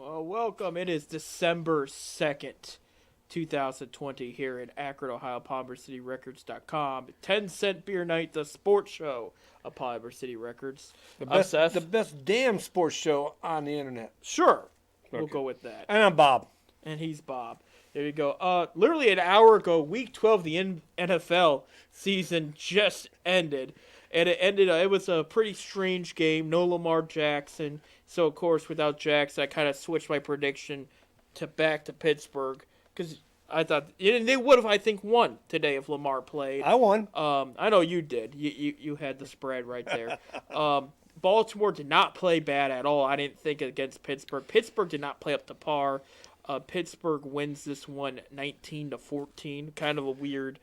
Well, welcome. It is December 2nd, 2020 here in Akron, Ohio, PalmerCityRecords.com. 10-cent beer night, the sports show of Palmer City Records. I'm Seth. The best damn sports show on the internet. Sure. We'll Okay. go with that. And I'm Bob. And he's Bob. There you go. Literally an hour ago, Week 12, the NFL season just ended. And it was a pretty strange game. No Lamar Jackson. So, of course, without Jackson, I kind of switched my prediction back to Pittsburgh. Because I thought they would have, I think, won today if Lamar played. I won. I know you did. You had the spread right there. Baltimore did not play bad at all. I didn't think against Pittsburgh. Pittsburgh did not play up to par. Pittsburgh wins this one 19-14. Kind of a weird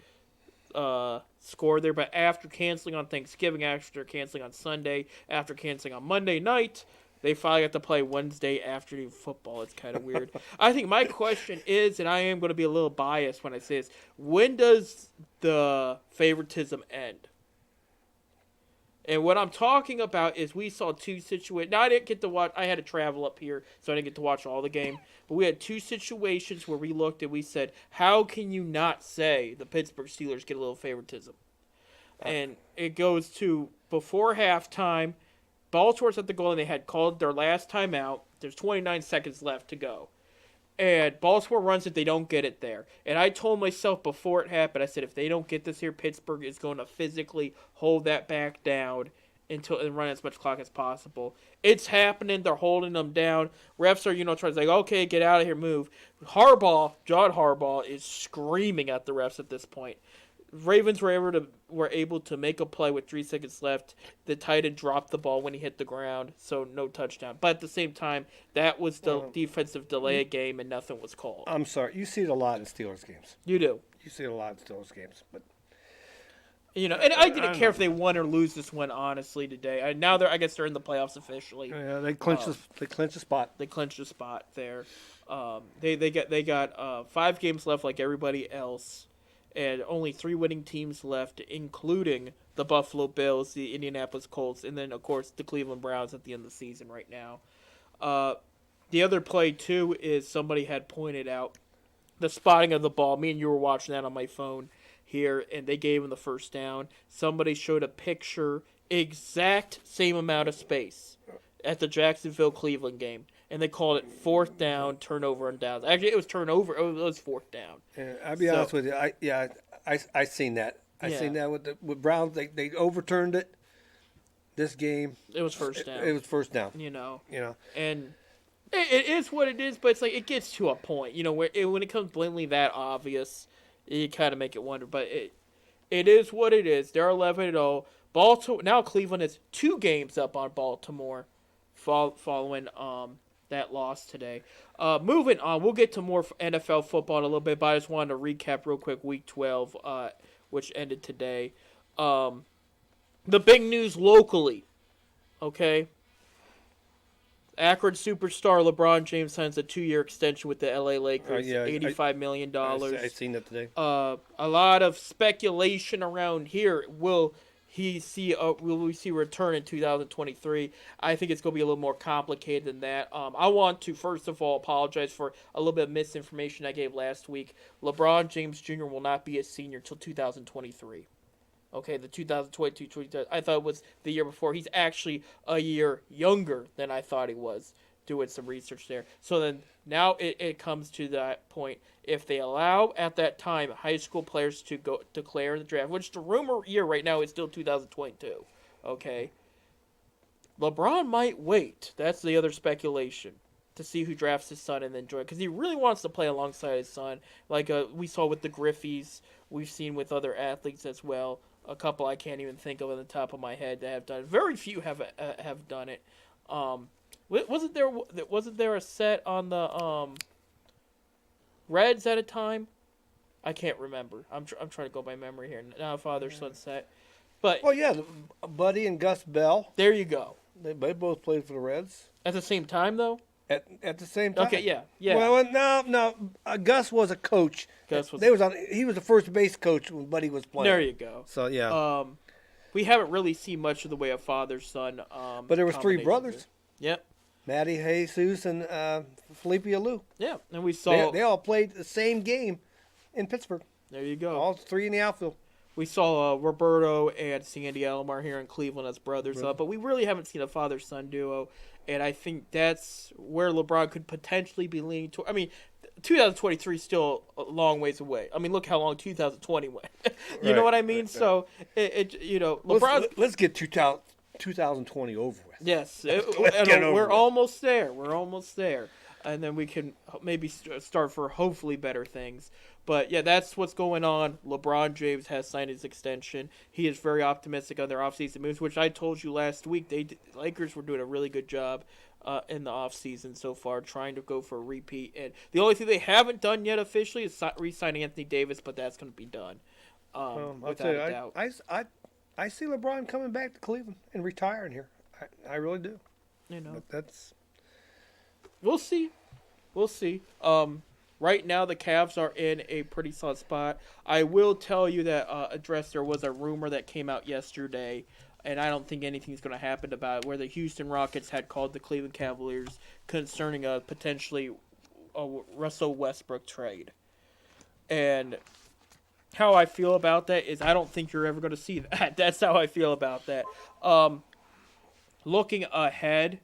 score there. But after canceling on Thanksgiving, after canceling on Sunday, after canceling on Monday night, they finally got to play Wednesday afternoon football. It's kind of weird. I think my question is, and I am going to be a little biased when I say this, when does the favoritism end? And what I'm talking about is we saw two situations. Now, I didn't get to watch. I had to travel up here, so I didn't get to watch all the game. But we had two situations where we looked and we said, how can you not say the Pittsburgh Steelers get a little favoritism? And it goes to before halftime, Baltimore's at the goal, and they had called their last timeout. There's 29 seconds left to go. And Baltimore runs it, they don't get it there. And I told myself before it happened, I said, if they don't get this here, Pittsburgh is going to physically hold that back down and run as much clock as possible. It's happening. They're holding them down. Refs are, trying to say, okay, get out of here, move. John Harbaugh is screaming at the refs at this point. Ravens were able to make a play with 3 seconds left. The tight end dropped the ball when he hit the ground, so no touchdown. But at the same time, that was the defensive delay game, and nothing was called. I'm sorry. You see it a lot in Steelers games. You do. You see it a lot in Steelers games. But and I didn't care if they won or lose this one, honestly, today. Now I guess they're in the playoffs officially. yeah, they clinched the spot. They clinched a spot there. They got 5 games left like everybody else. And only 3 winning teams left, including the Buffalo Bills, the Indianapolis Colts, and then, of course, the Cleveland Browns at the end of the season right now. The other play, too, is somebody had pointed out the spotting of the ball. Me and you were watching that on my phone here, and they gave him the first down. Somebody showed a picture, exact same amount of space at the Jacksonville-Cleveland game. And they called it 4th down, turnover and downs. Actually, it was turnover. It was 4th down. Yeah, I'll be honest with you. I seen that. I seen that with Browns. They overturned it. This game, it was first down. It was first down. And it is what it is. But it's like it gets to a point, where when it comes blatantly that obvious, you kind of make it wonder. But it is what it is. They're 11-0. Baltimore now. Cleveland is 2 games up on Baltimore, following that loss today. Moving on, we'll get to more NFL football in a little bit, but I just wanted to recap real quick Week 12, which ended today. The big news locally, okay? Akron superstar LeBron James signs a 2-year extension with the LA Lakers, $85 million. I've seen that today. A lot of speculation around here. Will we see a return in 2023? I think it's going to be a little more complicated than that. I want to, first of all, apologize for a little bit of misinformation I gave last week. LeBron James Jr. will not be a senior until 2023. Okay, the 2022, I thought it was the year before. He's actually a year younger than I thought he was, doing some research there. So then now it comes to that point. If they allow at that time high school players to go declare in the draft, which the rumor year right now is still 2022, okay, LeBron might wait. That's the other speculation, to see who drafts his son and then join, because he really wants to play alongside his son, like we saw with the Griffeys. We've seen with other athletes as well. A couple I can't even think of on the top of my head that have done it. Very few have done it. Wasn't there a set on the Reds at a time? I can't remember. I'm trying to go by memory here. Now father son set. But Buddy and Gus Bell. There you go. They both played for the Reds At the same time, though. At the same time. Okay, yeah. Well, no. Gus was a coach. He was the first base coach when Buddy was playing. There you go. So yeah. We haven't really seen much of the way of father son. But there was 3 brothers. Yep. Matty Jesus and Felipe Alou. Yeah, and we saw They all played the same game in Pittsburgh. there you go. All three in the outfield. We saw Roberto and Sandy Alomar here in Cleveland as brothers, but we really haven't seen a father-son duo, and I think that's where LeBron could potentially be leaning toward. I mean, 2023 is still a long ways away. I mean, look how long 2020 went. You know what I mean? Right. So, LeBron. Let's get 2020 over with. Yes, we're almost there. We're almost there, and then we can maybe start for hopefully better things. But, yeah, that's what's going on. LeBron James has signed his extension. He is very optimistic on their offseason moves, which I told you last week. The Lakers were doing a really good job in the offseason so far, trying to go for a repeat. And the only thing they haven't done yet officially is re-sign Anthony Davis, but that's going to be done without a doubt. I see LeBron coming back to Cleveland and retiring here. I really do. That's. We'll see. Right now, the Cavs are in a pretty solid spot. I will tell you that, there was a rumor that came out yesterday, and I don't think anything's going to happen about it, where the Houston Rockets had called the Cleveland Cavaliers concerning a potentially Russell Westbrook trade. And how I feel about that is I don't think you're ever going to see that. That's how I feel about that. Looking ahead,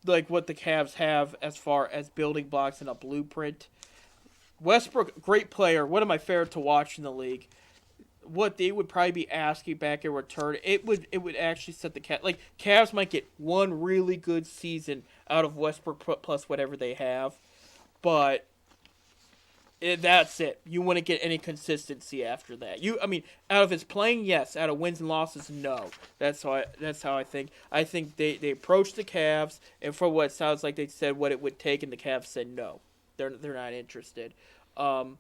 like what the Cavs have as far as building blocks and a blueprint. Westbrook, great player, one of my favorite to watch in the league. What they would probably be asking back in return, it would actually set the Cavs. Like, Cavs might get one really good season out of Westbrook plus whatever they have, but that's it. You wouldn't get any consistency after that. Out of his playing, yes. Out of wins and losses, no. That's how I think. I think they approached the Cavs, and for what it sounds like, they said what it would take, and the Cavs said no. They're not interested. And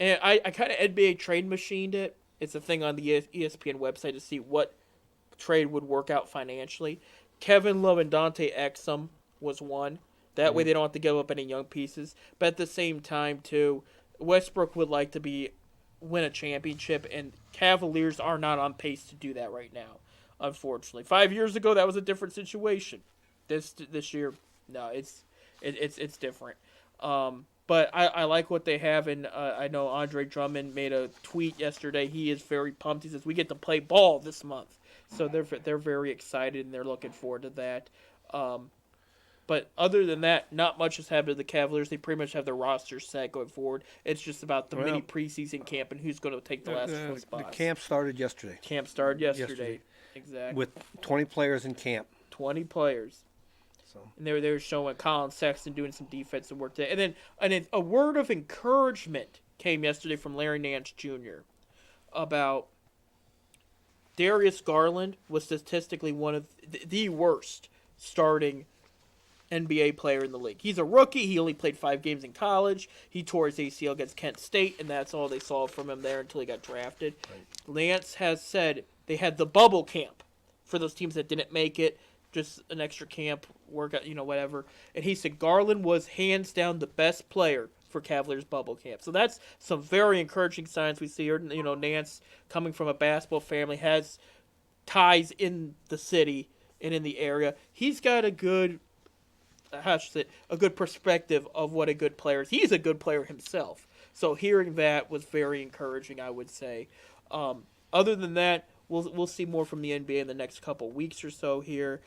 I kind of NBA trade machined it. It's a thing on the ESPN website to see what trade would work out financially. Kevin Love and Dante Exum was one. That way they don't have to give up any young pieces. But at the same time, too, Westbrook would like to win a championship, and Cavaliers are not on pace to do that right now, unfortunately. 5 years ago, that was a different situation. This year, no, it's different. But I like what they have, and I know Andre Drummond made a tweet yesterday. He is very pumped. He says, we get to play ball this month. So they're very excited, and they're looking forward to that. But other than that, not much has happened to the Cavaliers. They pretty much have their roster set going forward. It's just about the mini preseason camp and who's going to take the last four spots. The camp started yesterday. Exactly. With 20 players in camp. 20 players. So. And they were showing Colin Sexton doing some defensive work today. And then a word of encouragement came yesterday from Larry Nance Jr. about Darius Garland was statistically one of the worst starting NBA player in the league. He's a rookie. He only played 5 games in college. He tore his ACL against Kent State, and that's all they saw from him there until he got drafted. Right. Lance has said they had the bubble camp for those teams that didn't make it, just an extra camp, workout, whatever. And he said Garland was hands down the best player for Cavaliers bubble camp. So that's some very encouraging signs we see here. Nance, coming from a basketball family, has ties in the city and in the area. He's got a good perspective of what a good player is. He's a good player himself. So hearing that was very encouraging, I would say. Other than that, we'll see more from the NBA in the next couple weeks or so here.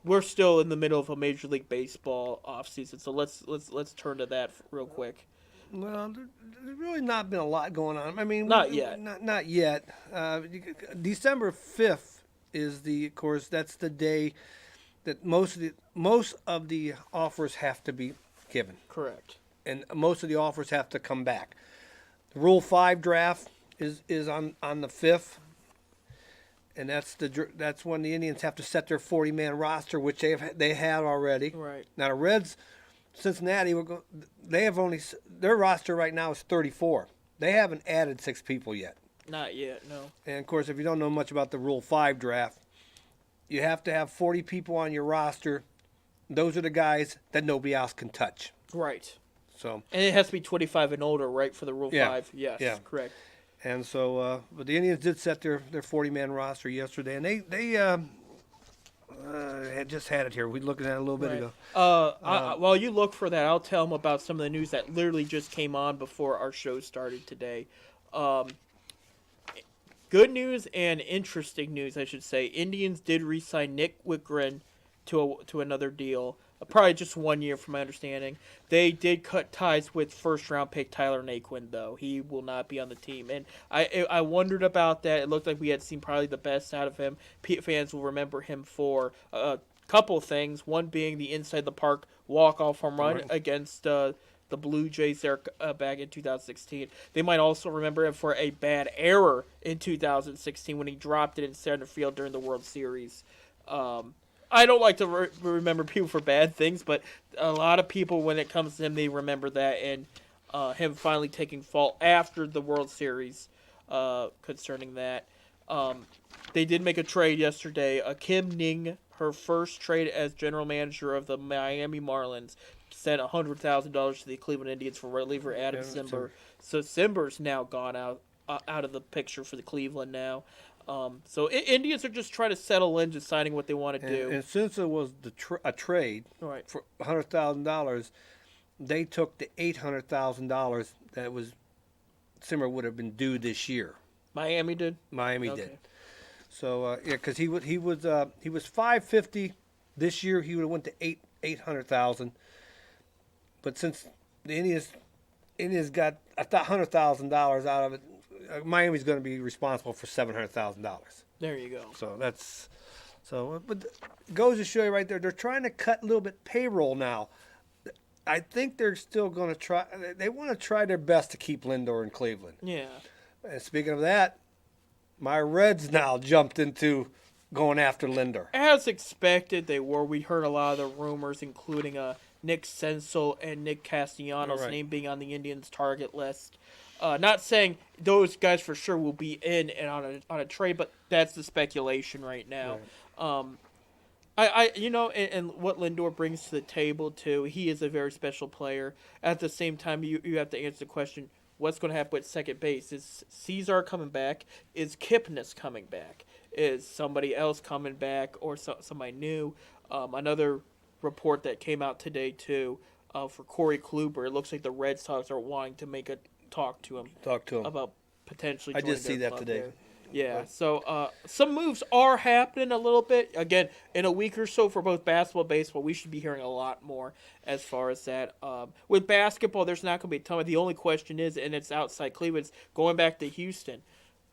We're still in the middle of a Major League Baseball offseason, so let's turn to that real quick. Well, there's really not been a lot going on. I mean, not yet. Not yet. December 5th is that's the day that most of the offers have to be given. Correct. And most of the offers have to come back. The Rule 5 draft is on the 5th, and that's when the Indians have to set their 40-man roster, which they have already. Right. Now the Reds, Cincinnati, they have only their roster right now is 34. They haven't added 6 people yet. Not yet, no. And of course, if you don't know much about the Rule 5 draft, you have to have 40 people on your roster. Those are the guys that nobody else can touch. Right. So. And it has to be 25 and older, right, for the Rule 5? Yes, yeah. Correct. And so, but the Indians did set their 40-man roster yesterday, and they I just had it here. We looking at it a little bit Right. ago. While you look for that, I'll tell them about some of the news that literally just came on before our show started today. Um, Good news and interesting news, I should say. Indians did re-sign Nick Whitgren to another deal. Probably just 1 year, from my understanding. They did cut ties with first-round pick Tyler Naquin, though. He will not be on the team. And I wondered about that. It looked like we had seen probably the best out of him. Fans will remember him for a couple things. One being the inside-the-park walk-off home run against the Blue Jays there back in 2016. They might also remember him for a bad error in 2016 when he dropped it in center field during the World Series. I don't like to remember people for bad things, but a lot of people, when it comes to him, they remember that, and him finally taking fault after the World Series concerning that. They did make a trade yesterday. Kim Ning, her first trade as general manager of the Miami Marlins, sent $100,000 to the Cleveland Indians for reliever Adam Simber. So Simber's now gone out of the picture for the Cleveland now. So Indians are just trying to settle in, just signing what they want to do. And since it was a trade Right. for $100,000, they took the $800,000 that was Simmer would have been due this year. Miami did. Miami Okay. did. So yeah, because he was $550 this year. He would have went to $800,000. But since the Indians got $100,000 out of it, Miami's going to be responsible for $700,000. There you go. So but it goes to show you right there. They're trying to cut a little bit payroll now. I think they're still going to try. They want to try their best to keep Lindor in Cleveland. Yeah. And speaking of that, my Reds now jumped into going after Lindor. As expected, they were. We heard a lot of the rumors, including Nick Senzel and Nick Castellanos' name being on the Indians' target list. Not saying those guys for sure will be in and on a trade, but that's the speculation right now. Right. And what Lindor brings to the table too, he is a very special player. At the same time, you have to answer the question: what's going to happen with second base? Is Cesar coming back? Is Kipnis coming back? Is somebody else coming back, or somebody new? Another report that came out today too, for Corey Kluber. It looks like the Red Sox are wanting to make a talk to him about potentially I joining just see their that club today. there. Yeah, so some moves are happening a little bit. Again, in a week or so for both basketball and baseball, we should be hearing a lot more as far as that. With basketball, there's not going to be a ton. The only question is, and it's outside Cleveland, it's going back to Houston.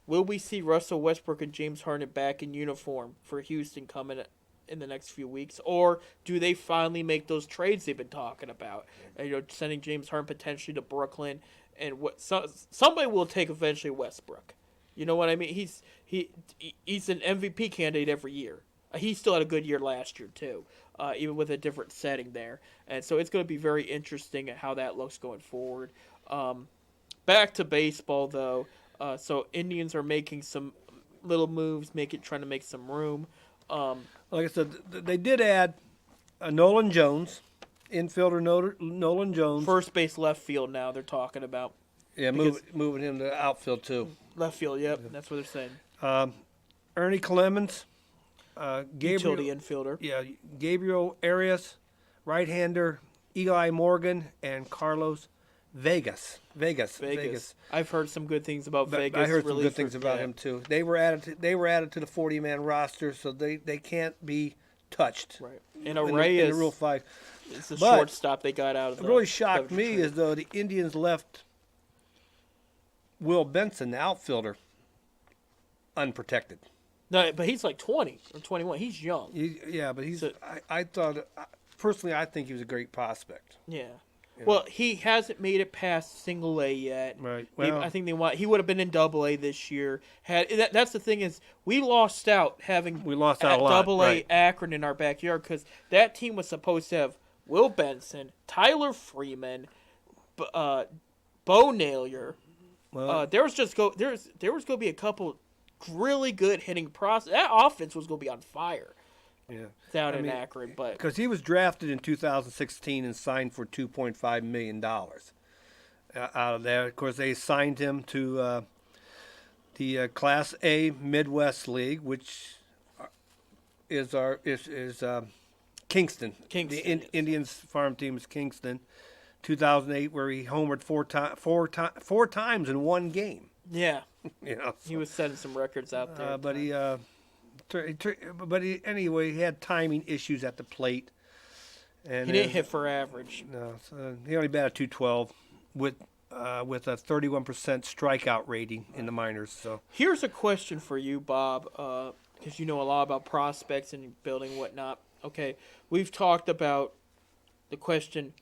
Will we see Russell Westbrook and James Harden back in uniform for Houston coming in the next few weeks? Or do they finally make those trades they've been talking about? Sending James Harden potentially to Brooklyn, and somebody will take eventually Westbrook. You know what I mean? He's an MVP candidate every year. He still had a good year last year too, even with a different setting there. And so it's going to be very interesting at how that looks going forward. Back to baseball though. So Indians are making some little moves, trying to make some room. Like I said, they did add Nolan Jones, infielder Nolan Jones. First base, left field. Now they're talking about. Yeah, moving him to outfield too. Left field, yep, that's what they're saying. Ernie Clemens, Gabriel, utility infielder. Yeah, Gabriel Arias, right-hander, Eli Morgan, and Carlos Vegas. I've heard some good things about Vegas. I heard some good things about him too. They were added to the 40-man roster, so they can't be touched. Right. And Reyes in the Rule 5. It's the shortstop they got out of. What really shocked me is though the Indians left Will Benson, the outfielder, unprotected. No, but he's like 20 or 21. He's young. But he's. I thought personally, I think he was a great prospect. Yeah. Well, he hasn't made it past Single A yet. Right. Well, I think he would have been in Double A this year. That's the thing is we lost out a lot. Double A right. Akron in our backyard because that team was supposed to have Will Benson, Tyler Freeman, Bo Naylor. Well, there was going to be a couple really good hitting process. That offense was going to be on fire. Yeah. Without an Akron, but because he was drafted in 2016 and signed for $2.5 million. Out of there, of course, they signed him to the Class A Midwest League, which is Kingston. Kingston, The yes. Indians farm team is Kingston. 2008, where he homered four times in one game. Yeah, You know, he was setting some records out there. but anyway, he had timing issues at the plate, and he didn't hit for average. No, so he only batted 212 with a 31% strikeout rating in the minors. So Here's a question for you, Bob, because you know a lot about prospects and building and whatnot. Okay, we've talked about the question,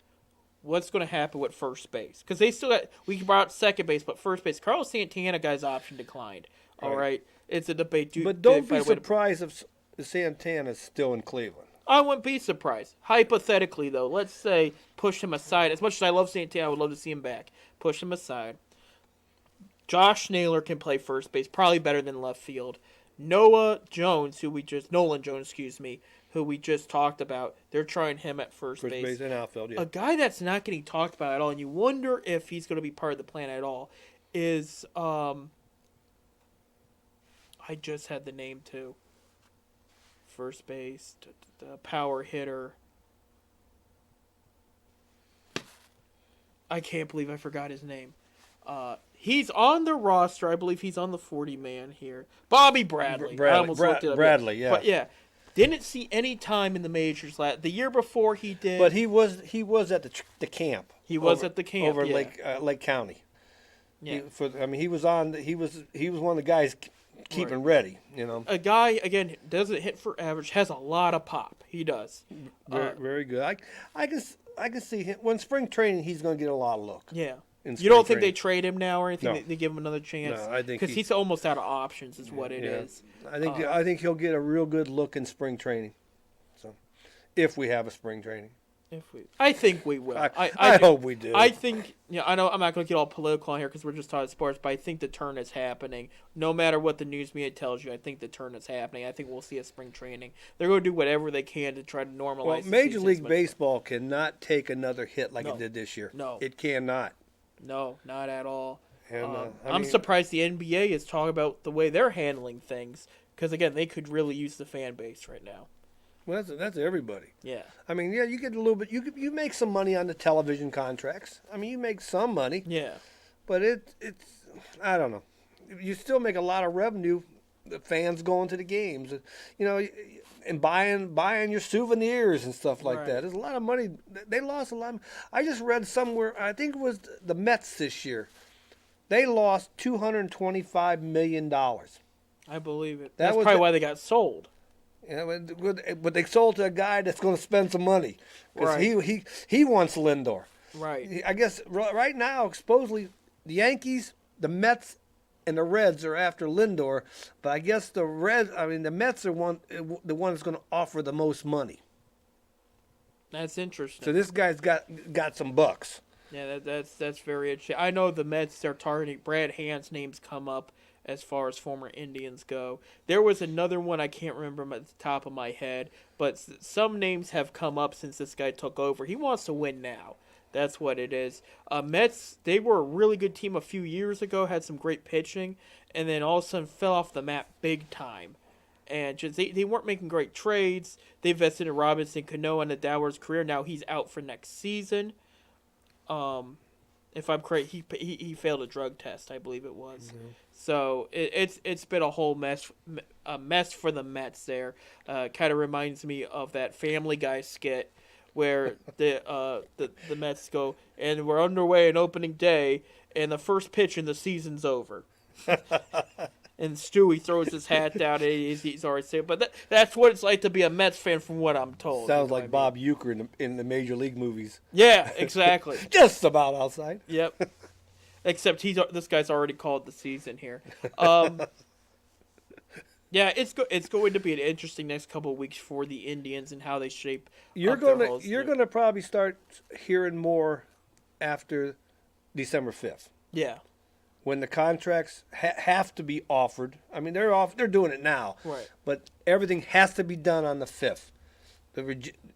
what's going to happen with first base? Because they still got, we brought out second base, but first base, Carlos Santana guy's option declined. All right, it's a debate. but don't be surprised if Santana's still in Cleveland. I wouldn't be surprised. Hypothetically, though, let's say push him aside. As much as I love Santana, I would love to see him back. Push him aside. Josh Naylor can play first base, probably better than left field. Nolan Jones, who we just talked about, they're trying him at first base. and outfield, yeah. A guy that's not getting talked about at all, and you wonder if he's going to be part of the plan at all, is I just had the name too. First base, the power hitter. I can't believe I forgot his name. He's on the roster. I believe he's on the 40-man here. Bobby Bradley. I almost looked it up. Bradley, yeah. But yeah, didn't see any time in the majors. The year before he did. But he was at the camp. He was at the camp over yeah. Lake County. Yeah. He was one of the guys keeping ready. You know. A guy again doesn't hit for average. Has a lot of pop. He does. Very good. I can see him when spring training. He's going to get a lot of look. Yeah. You don't think they trade him now or anything? No. They give him another chance? No, I think because he's almost out of options, is what it is. I think he'll get a real good look in spring training. So, if we have a spring training, I think we will. I hope we do. I think. I know I'm not going to get all political on here because we're just talking sports, but I think the turn is happening. No matter what the news media tells you, I think the turn is happening. I think we'll see a spring training. They're going to do whatever they can to try to normalize. Well, Major League Baseball cannot take another hit like it did this year. No, it cannot. No, not at all. And, I'm surprised the NBA is talking about the way they're handling things because again, they could really use the fan base right now. Well, that's everybody. Yeah. I mean, yeah, you get a little bit. You make some money on the television contracts. I mean, you make some money. Yeah. But it's I don't know. You still make a lot of revenue. The fans going to the games, and buying your souvenirs and stuff like that. There's a lot of money. They lost a lot. I just read somewhere. I think it was the Mets this year. They lost $225 million. I believe it. That's probably why they got sold. But they sold to a guy that's going to spend some money because he wants Lindor. Right. I guess right now, supposedly, the Yankees, the Mets, and the Reds are after Lindor, but I guess the Mets are the one that's going to offer the most money. That's interesting. So this guy's got some bucks. Yeah, that's very interesting. I know the Mets are targeting Brad Hand's names come up as far as former Indians go. There was another one I can't remember at the top of my head, but some names have come up since this guy took over. He wants to win now. That's what it is. Mets, they were a really good team a few years ago, had some great pitching, and then all of a sudden fell off the map big time. And just they weren't making great trades. They invested in Robinson Cano in the Dowers' career. Now he's out for next season. If I'm correct, he failed a drug test, I believe it was. Mm-hmm. So it's been a whole mess for the Mets there. Kind of reminds me of that Family Guy skit where the Mets go, and we're underway in opening day, and the first pitch in the season's over. And Stewie throws his hat down, and he's already saying, but that's what it's like to be a Mets fan, from what I'm told. Sounds like Bob Uecker in the Major League movies. Yeah, exactly. Just about outside. Yep. Except this guy's already called the season here. Yeah, it's going to be an interesting next couple of weeks for the Indians and how they shape. You're gonna probably start hearing more after December 5th. Yeah. When the contracts have to be offered. I mean, they're doing it now. Right. But everything has to be done on the 5th.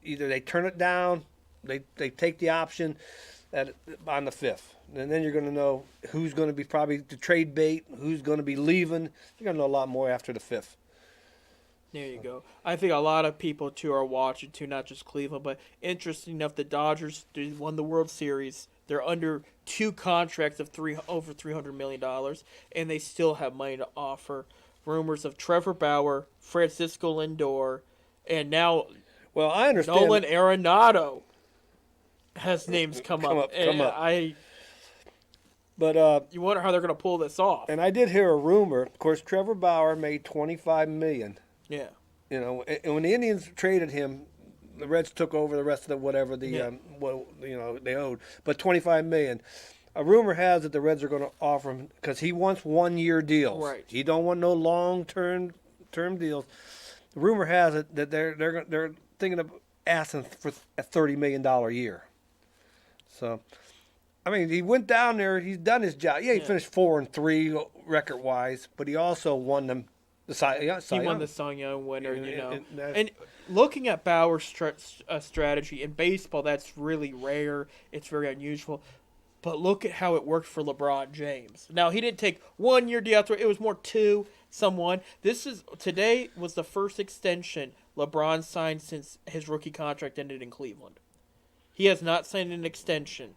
Either they turn it down, they take the option on the 5th. And then you're going to know who's going to be probably the trade bait, who's going to be leaving. You're going to know a lot more after the 5th. There you go. I think a lot of people too are watching too, not just Cleveland, but interesting enough, the Dodgers won the World Series. They're under 2 contracts of over $300 million, and they still have money to offer. Rumors of Trevor Bauer, Francisco Lindor, and now Well, I understand. Nolan Arenado has names come up. Come up. But You wonder how they're going to pull this off. and I did hear a rumor. Of course, Trevor Bauer made $25 million. Yeah. You know, and when the Indians traded him, the Reds took over the rest of the whatever they owed, but $25 million. A rumor has that the Reds are going to offer him because he wants 1-year deals. Right. He don't want no long-term deals. The rumor has it that they're thinking of asking for a $30 million a year. So, I mean, he went down there. He's done his job. Yeah, he finished 4-3 record-wise, but he also won them. He won the Cy Young winner, And looking at Bauer's strategy in baseball, that's really rare. It's very unusual. But look at how it worked for LeBron James. Now, he didn't take 1-year deal. It was more 2, some 1. Today was the first extension LeBron signed since his rookie contract ended in Cleveland. He has not signed an extension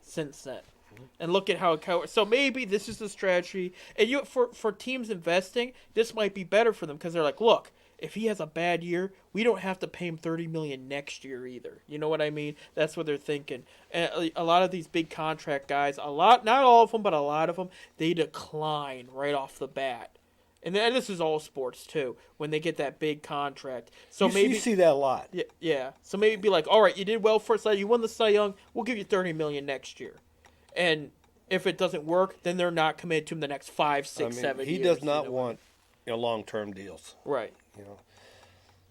since then. And look at how it covers. So maybe this is the strategy. And for teams investing, this might be better for them because they're like, look, if he has a bad year, we don't have to pay him $30 million next year either. You know what I mean? That's what they're thinking. And a lot of these big contract guys, not all of them, but a lot of them, they decline right off the bat. And this is all sports too. When they get that big contract, so maybe you see that a lot. Yeah. So maybe be like, all right, you did well for us. You won the Cy Young. We'll give you $30 million next year. And if it doesn't work, then they're not committed to him the next 5, 6, 7 years. He does not want long-term deals. Right.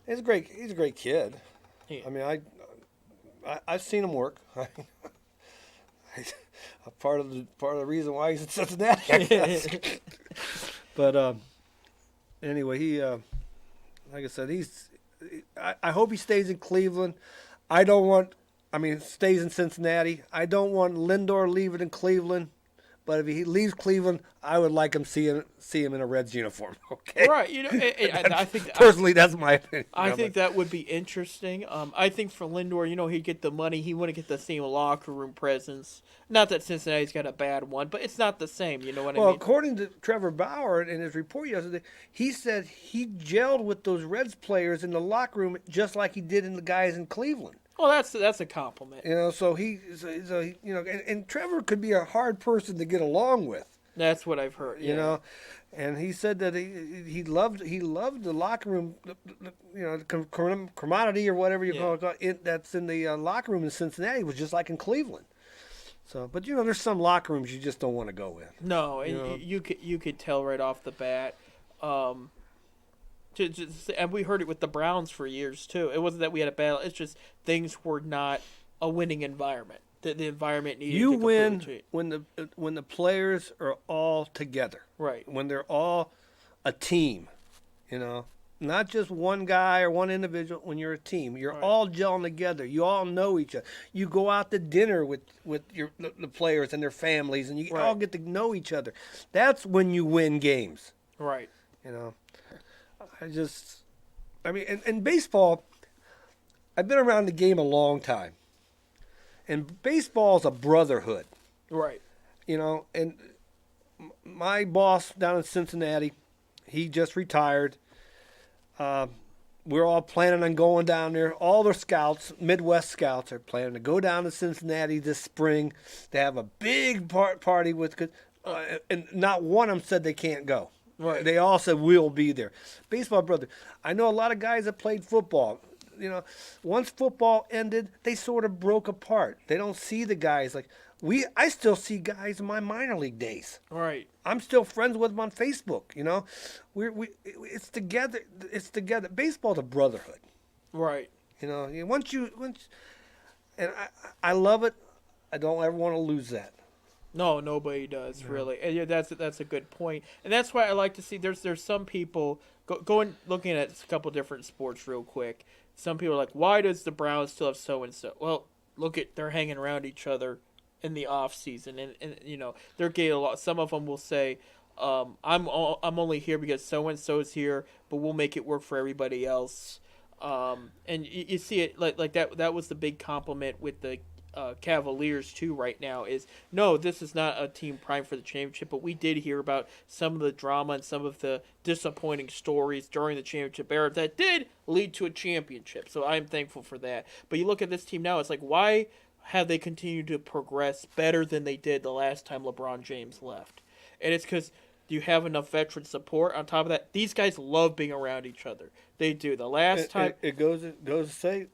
He's a great kid. Yeah. I mean, I've seen him work. Part of the reason why he's in Cincinnati, I guess. But anyway, he like I said, I hope he stays in Cleveland. Stays in Cincinnati. I don't want Lindor leaving in Cleveland. But if he leaves Cleveland, I would like him see him in a Reds uniform. Okay. Right. I think personally that's my opinion. I think that would be interesting. I think for Lindor, he'd get the money. He wouldn't get the same locker room presence. Not that Cincinnati's got a bad one, but it's not the same. You know what I mean? Well, according to Trevor Bauer in his report yesterday, he said he gelled with those Reds players in the locker room just like he did in the guys in Cleveland. Well, that's a compliment. So and Trevor could be a hard person to get along with. That's what I've heard. Yeah. And he said that he loved the locker room, the commodity or whatever you call it, that's in the locker room in Cincinnati was just like in Cleveland. So, but there's some locker rooms you just don't want to go in. No, and you could tell right off the bat. And we heard it with the Browns for years too. It wasn't that we had a battle. It's just things were not a winning environment. The environment needed to win change. when the players are all together. Right. When they're all a team, not just one guy or one individual. When you're a team, you're all gelling together. You all know each other. You go out to dinner with the players and their families, and you all get to know each other. That's when you win games. Right. In baseball, I've been around the game a long time. And baseball is a brotherhood. Right. And my boss down in Cincinnati, he just retired. We're all planning on going down there. All the scouts, Midwest scouts, are planning to go down to Cincinnati this spring to have a big party with, and not one of them said they can't go. Right. They all said we'll be there. Baseball brother. I know a lot of guys that played football. Once football ended, they sort of broke apart. They don't see the guys I still see guys in my minor league days. Right. I'm still friends with them on Facebook. It's together. It's together. Baseball's a brotherhood. Right. I love it. I don't ever want to lose that. No, nobody does really, and that's a good point, and that's why I like to see there's some people looking at a couple different sports real quick. Some people are like, why does the Browns still have so and so? Well, they're hanging around each other in the off season, and they're getting a lot. Some of them will say, I'm only here because so and so's here, but we'll make it work for everybody else. And you see it like that. That was the big compliment with the Cavaliers too. Right now is no, this is not a team prime for the championship. But we did hear about some of the drama and some of the disappointing stories during the championship era that did lead to a championship. So I'm thankful for that. But you look at this team now, it's like, why have they continued to progress better than they did the last time LeBron James left? And it's because you have enough veteran support. On top of that, these guys love being around each other. They do. The last time it goes to say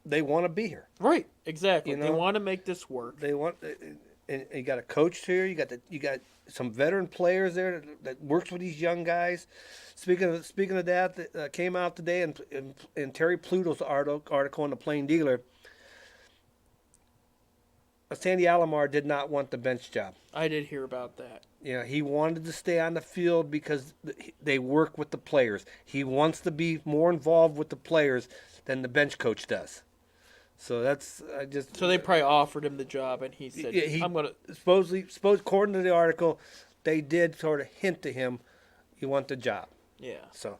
they want to be here. right, exactly. You know? They want to make this work. They want, and you got a coach here. You got some veteran players there that works with these young guys. Speaking of that came out today in Terry Pluto's article in the Plain Dealer. Sandy Alomar did not want the bench job. I did hear about that. You know, he wanted to stay on the field because they work with the players. He wants to be more involved with the players than the bench coach does. So So they probably offered him the job, and he said, "I'm gonna." Supposedly, according to the article, they did sort of hint to him, "You want the job." Yeah. So,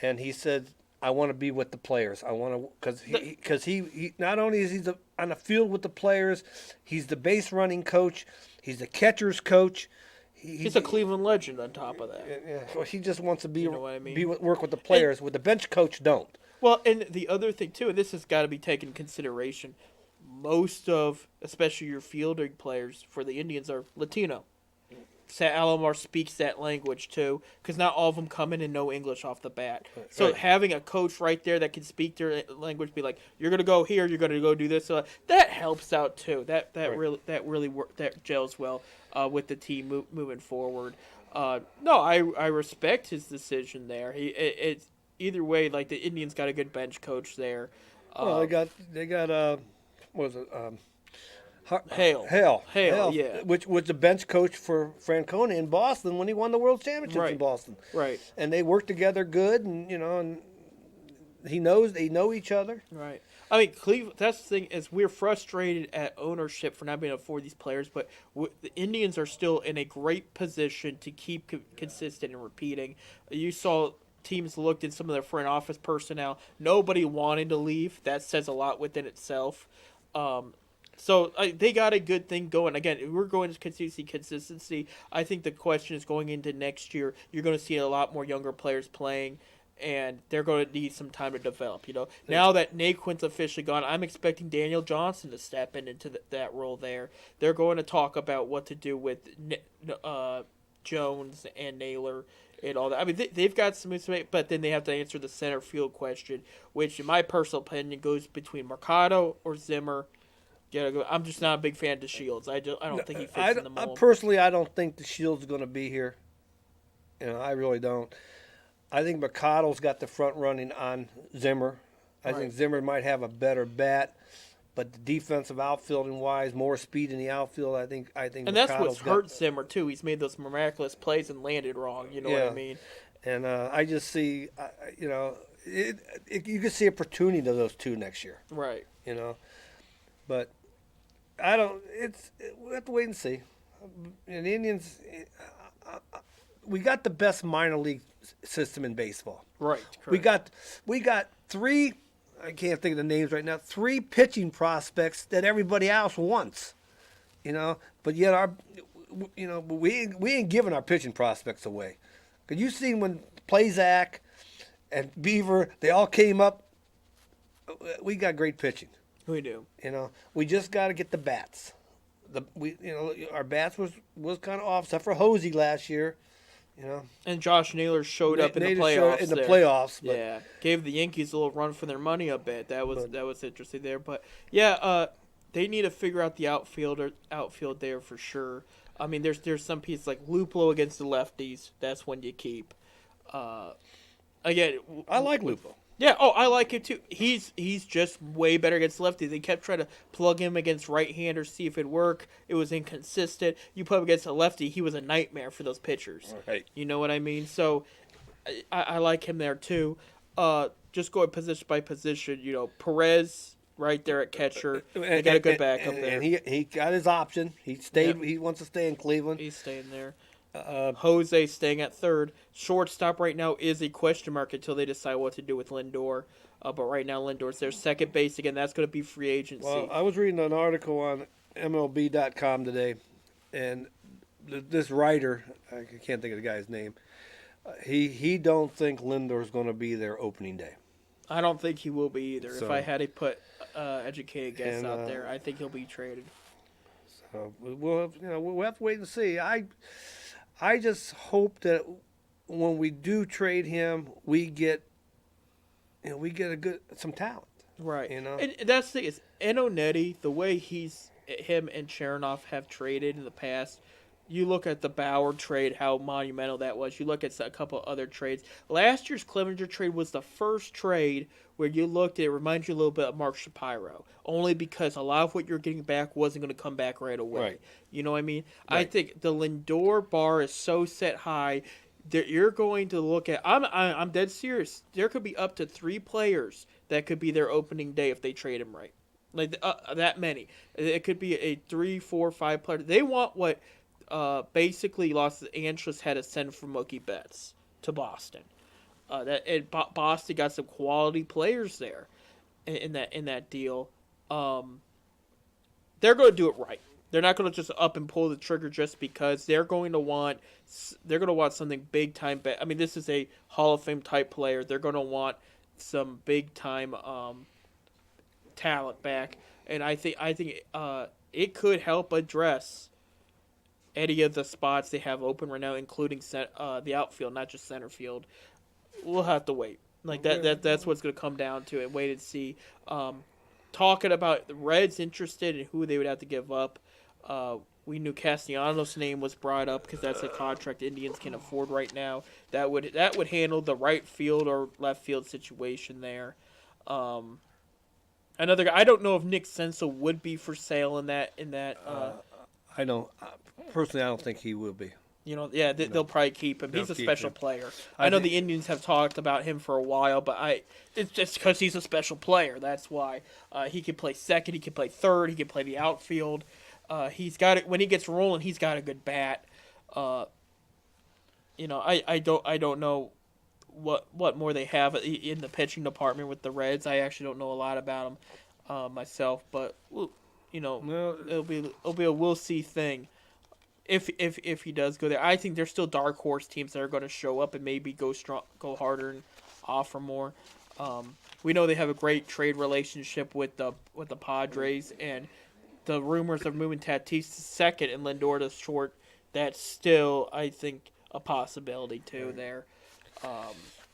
and he said, "I want to be with the players. I want to because he not only is he on the field with the players, he's the base running coach, he's the catcher's coach." He's a Cleveland legend on top of that. Yeah, well, he just wants to be, You know what I mean? work with the players. With the bench coach, don't. Well, and the other thing too, and this has got to be taken into consideration, most of, especially your fielding players for the Indians, are Latino. Alomar speaks that language too, because not all of them come in and know English off the bat. So Right. having a coach right there that can speak their language, be like, "You're gonna go here, you're gonna go do this," that helps out too. That Right. that gels well with the team moving forward. No, I respect his decision there. It's either way, like the Indians got a good bench coach there. Well, they got what was it? Hale, Hale, yeah. which was the bench coach for Francona in Boston when he won the World Championships Right. in Boston. Right. And they work together good, and and they know each other. Right. I mean, Cleveland. That's the thing is we're frustrated at ownership for not being able to afford these players, but the Indians are still in a great position to keep consistent and repeating. You saw teams looked at some of their front office personnel. Nobody wanted to leave. That says a lot within itself. So they got a good thing going. Again, we're going to consistency. I think the question is going into next year, you're going to see a lot more younger players playing, and they're going to need some time to develop. Now that Naquin's officially gone, I'm expecting Daniel Johnson to step into that role there. They're going to talk about what to do with Jones and Naylor and all that. I mean, they've got some moves to make, but then they have to answer the center field question, which, in my personal opinion, goes between Mercado or Zimmer. I'm just not a big fan of DeShields. I don't think he fits in the mold. Personally, I don't think the Shield's going to be here. I really don't. I think Mercado's got the front running on Zimmer. I think Zimmer might have a better bat, but the defensive outfielding wise, more speed in the outfield. I think. And that's what's hurt Zimmer too. He's made those miraculous plays and landed wrong. You know what I mean? And I just see, you can see opportunity to those two next year. Right. But I don't. We have to wait and see. And the Indians, we got the best minor league system in baseball. Right. Correct. We got three. I can't think of the names right now. 3 pitching prospects that everybody else wants. But yet we ain't giving our pitching prospects away. Cause you seen when Plazak and Beaver, they all came up. We got great pitching. We do. We just got to get the bats. Our bats was kind of off, except for Hosey last year. And Josh Naylor showed up in the Naylor playoffs. But, yeah, gave the Yankees a little run for their money a bit. That was interesting there. But yeah, they need to figure out the outfield there for sure. I mean, there's some pieces like Lupo against the lefties. That's one you keep. Again, I like Lupo. Yeah, I like him too. He's just way better against lefties. They kept trying to plug him against right-handers, see if it'd work. It was inconsistent. You put him against a lefty, he was a nightmare for those pitchers. Right. You know what I mean? So I like him there too. Just going position by position, Perez right there at catcher. They got a good backup there. And he got his option. He stayed. He wants to stay in Cleveland. He's staying there. Jose staying at third. Shortstop right now is a question mark until they decide what to do with Lindor. But right now, Lindor's their second base again. That's going to be free agency. Well, I was reading an article on MLB.com today, and this writer, I can't think of the guy's name, he don't think Lindor's going to be there opening day. I don't think he will be either. So- If I had to put educated guess And, out there, I think he'll be traded. We'll have to wait and see. I just hope that when we do trade him, we get some talent. Right. You know? And that's the thing is Enonetti, the way him and Chernoff have traded in the past. You look at the Bauer trade, how monumental that was. You look at a couple other trades. Last year's Clevenger trade was the first trade where you looked at it reminds you a little bit of Mark Shapiro, only because a lot of what you're getting back wasn't going to come back right away. Right. You know what I mean? Right. I think the Lindor bar is so set high that you're going to look at. I'm dead serious. There could be up to 3 players that could be their opening day if they trade him right. Like that many. It could be a 3, 4, 5 player. They want what basically Los Angeles had to send for Mookie Betts to Boston. Boston got some quality players there in that deal. They're going to do it right. They're not going to just up and pull the trigger just because they're going to want something big time. I mean, this is a Hall of Fame type player. They're going to want some big time talent back, and I think it could help address any of the spots they have open right now, including the outfield, not just center field. We'll have to wait. Like that's what's going to come down to it. Wait and see. Talking about the Reds interested in who they would have to give up. We knew Castellanos' name was brought up because that's a contract Indians can afford right now. That would handle the right field or left field situation there. Another guy, I don't know if Nick Senzel would be for sale in that. I don't personally. I don't think he will be. They'll probably keep him. He's a They'll keep special him. player. I I know think- the Indians have talked about him for a while, but it's just because he's a special player. That's why he can play second, he can play third, he can play the outfield. He's got it when he gets rolling. He's got a good bat. I don't know what more they have in the pitching department with the Reds. I actually don't know a lot about them myself, but it'll be a we'll see thing. If he does go there, I think there's still dark horse teams that are going to show up and maybe go harder and offer more. We know they have a great trade relationship with the Padres, and the rumors of moving Tatis to second and Lindor to short. That's still, I think, a possibility too there.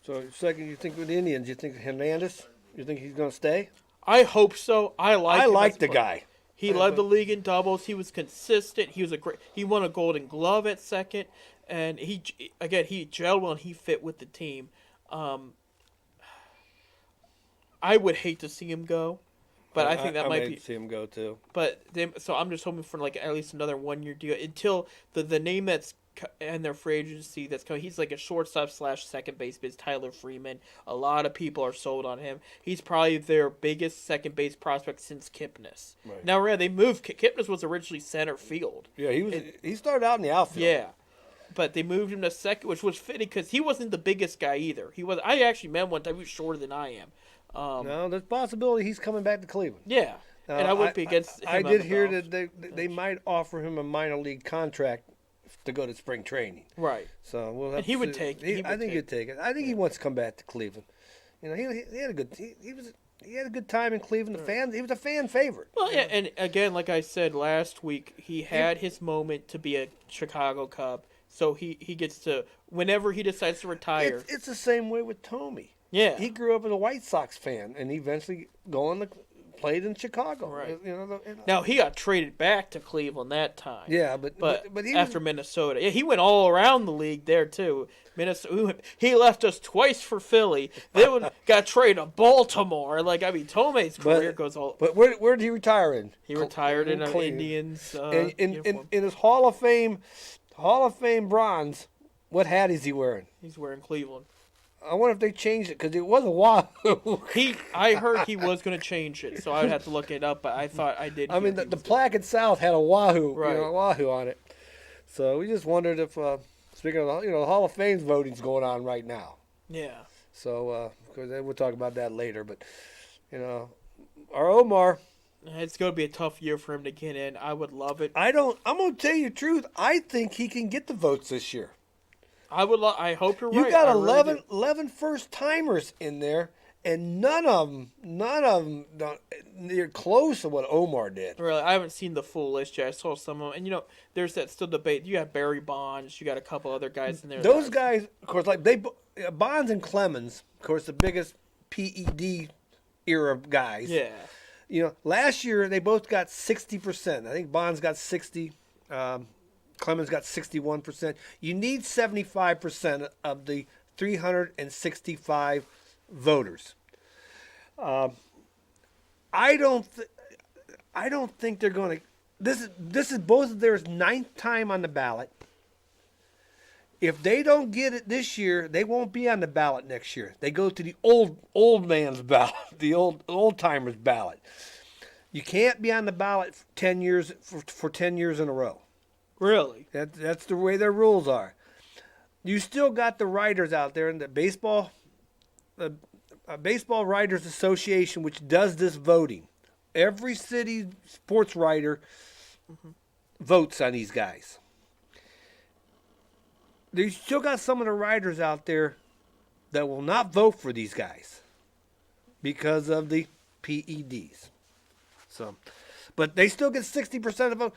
So second, you think with the Indians? You think Hernandez? You think he's going to stay? I hope so. I like the guy. He led the league in doubles. He was consistent. He won a Golden Glove at second, and he gelled well and he fit with the team. I would hate to see him go, but I think that I might may be. see him go too. So I'm just hoping for at least another 1-year deal until the name that's and their free agency that's coming. He's like a shortstop / second baseman. Tyler Freeman. A lot of people are sold on him. He's probably their biggest second base prospect since Kipnis. Right. Now, they moved. Kipnis was originally center field. Yeah, he started out in the outfield. Yeah, but they moved him to second, which was fitting because he wasn't the biggest guy either. I actually met him one time. He was shorter than I am. No, there's a possibility he's coming back to Cleveland. Yeah, and I wouldn't be against him. I on did the hear Dolphins. that they might offer him a minor league contract to go to spring training. Right. So we'll have And he to would see. take- he would I think take- he'd take it. I think he wants to come back to Cleveland. He had a good he had a good time in Cleveland. The fans, he was a fan favorite. Well, yeah, and again, like I said last week, he had his moment to be a Chicago Cub. So he gets to, whenever he decides to retire. It's the same way with Tommy. Yeah. He grew up as a White Sox fan, and he eventually played in Chicago. Right. You know, Now, he got traded back to Cleveland that time. yeah, but he after was, Minnesota. Yeah, he went all around the league there, too. Minnesota. He left us twice for Philly. Then got traded to Baltimore. Tomei's career goes all... But where did he retire in? He retired in an Cleveland. Indians In his Hall of Fame bronze, what hat is he wearing? He's wearing Cleveland. I wonder if they changed it because it was a Wahoo. I heard he was going to change it, so I would have to look it up, but I thought I did. I mean, the plaque at South had a Wahoo, Right. a Wahoo on it. So we just wondered if, speaking of, the Hall of Fame's voting's going on right now. Yeah. So, of course, we'll talk about that later. But, our Omar, It's going to be a tough year for him to get in. I would love it. I'm going to tell you the truth. I think he can get the votes this year. I hope you're right. You got I really 11 first-timers in there, and none of them near close to what Omar did. Really, I haven't seen the full list yet. I saw some of them. And, there's that still debate. You got Barry Bonds. You got a couple other guys in there. Those guys, of course, like Bonds and Clemens, of course, the biggest PED era guys. Yeah. Last year they both got 60%. I think Bonds got 60. Clemens got 61%. You need 75% of the 365 voters. I don't think they're going to. This is both of theirs ninth time on the ballot. If they don't get it this year, they won't be on the ballot next year. They go to the old man's ballot, the old timers ballot. You can't be on the ballot for 10 years for 10 years in a row. Really? That's the way their rules are. You still got the writers out there in the baseball Writers Association, which does this voting. Every city sports writer votes on these guys. You still got some of the writers out there that will not vote for these guys because of the PEDs. So, but they still get 60% of the vote.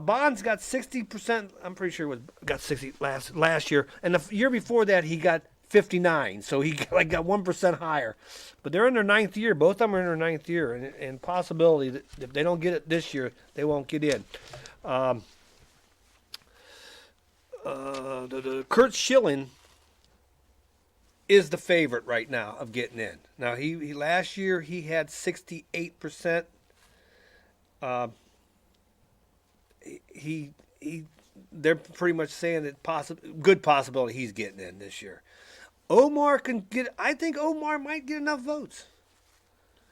Bonds got 60%. I'm pretty sure got 60 last year, and the year before that he got 59. So he got 1% higher. But they're in their ninth year. Both of them are in their ninth year, and possibility that if they don't get it this year, they won't get in. The Kurt Schilling is the favorite right now of getting in. Now he last year he had 68%. They're pretty much saying that good possibility he's getting in this year. Omar can get. I think Omar might get enough votes.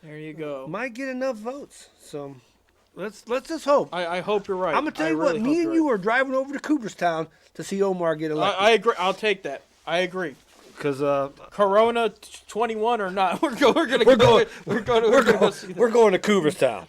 There you go. Might get enough votes. So let's just hope. I hope you're right. I'm gonna tell you what. Me and you are driving over to Cooperstown to see Omar get elected. I agree. I'll take that. I agree. Because Corona 21 or not, we're going to Cooperstown.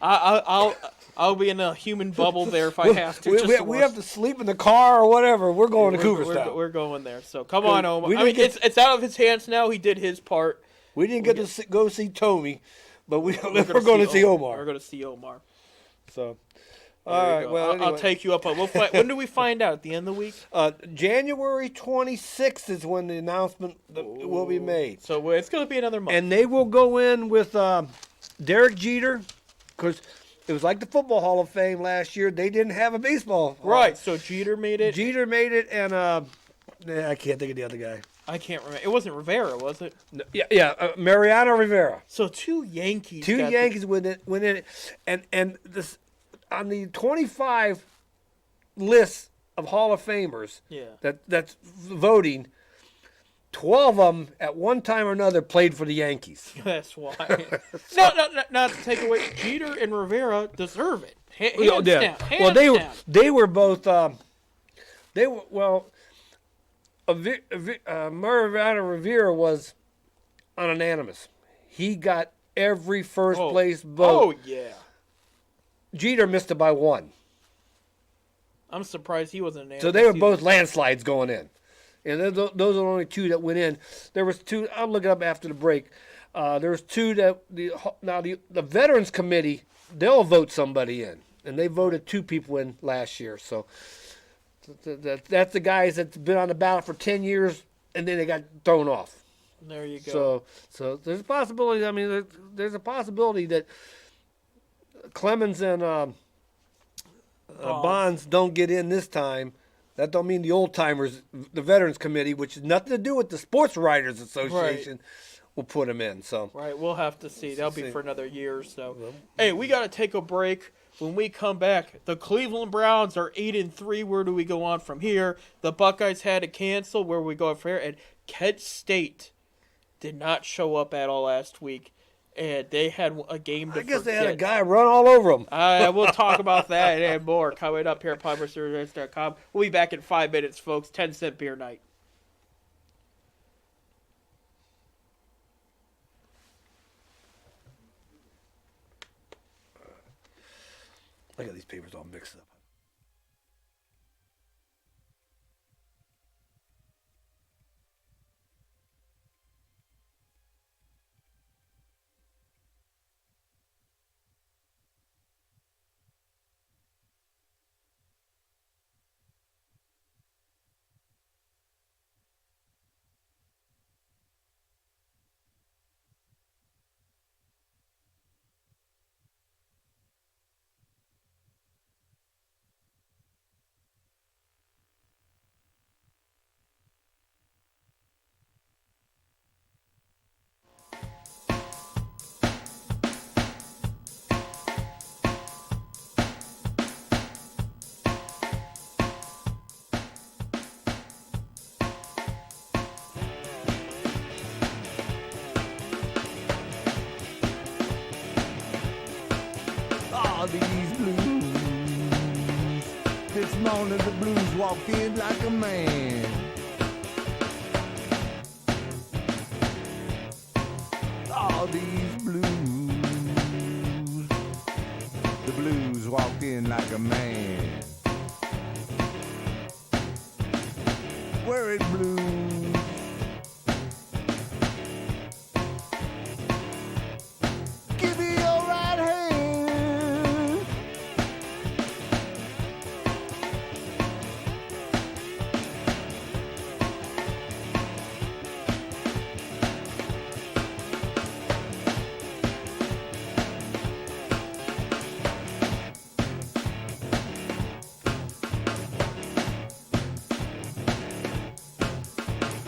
I'll be in a human bubble there if I have to. We have to sleep in the car or whatever. We're going to Cooperstown. We're going there. So come on, Omar. It's out of his hands now. He did his part. We didn't get to go see Tommy, but we're going to see Omar. We're going to see Omar. So. All right. Well, anyway. I'll take you up on. When do we find out? At the end of the week? January 26th is when the announcement will be made. So it's going to be another month. And they will go in with Derek Jeter, because it was like the Football Hall of Fame last year. They didn't have a baseball. Right. So Jeter made it. And I can't think of the other guy. I can't remember. It wasn't Rivera, was it? No, Mariano Rivera. So two Yankees. Went in it, and this. On the 25 list of Hall of Famers that's voting, 12 of them at one time or another played for the Yankees. That's why. Not to take away. Jeter and Rivera deserve it. Hands down. They were both. Mariano Rivera was unanimous. He got every first place vote. Oh yeah. Jeter missed it by one. I'm surprised he wasn't in. So they were both landslides going in. And those are the only two that went in. There was two. I'll look it up after the break. There was two that the Veterans Committee, they'll vote somebody in, and they voted two people in last year. So that's the guys that's been on the ballot for 10 years, and then they got thrown off. There you go. So there's a possibility. I mean, there's a possibility that Clemens and Bonds don't get in this time. That don't mean the old timers, the Veterans Committee, which has nothing to do with the Sports Writers Association, will put them in. So right, we'll have to see. That'll be for another year or so. Hey, we got to take a break. When we come back, the Cleveland Browns are 8-3. Where do we go on from here? The Buckeyes had to cancel. Where we go from here? And Kent State did not show up at all last week. and they had a game to I guess they had a forget. guy run all over them. We'll talk about that and more coming up here at PiperSeries.com. We'll be back in 5 minutes, folks. 10-cent beer night. Look at these papers all mixed up. All these blues. This morning the blues walked in like a man. All these blues. The blues walked in like a man. Worried blues. Give me your right hand.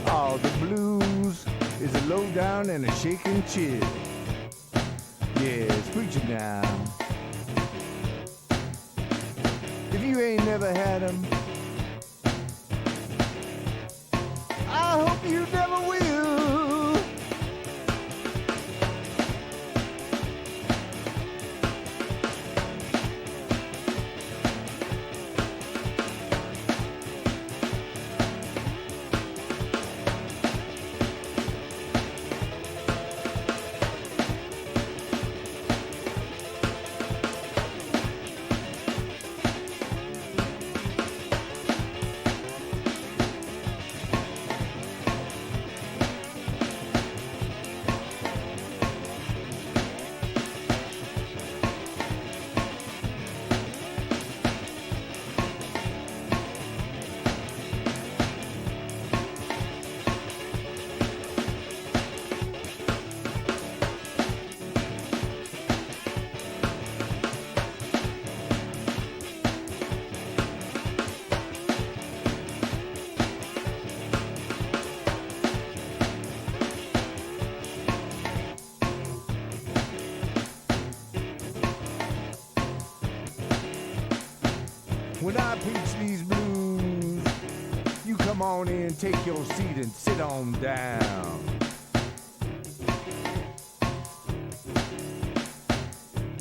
All the blues is a low down and a shaking chill. Yeah, it's preaching now. If you ain't never had 'em, I hope you never will. When I preach these blues, you come on in, take your seat and sit on down.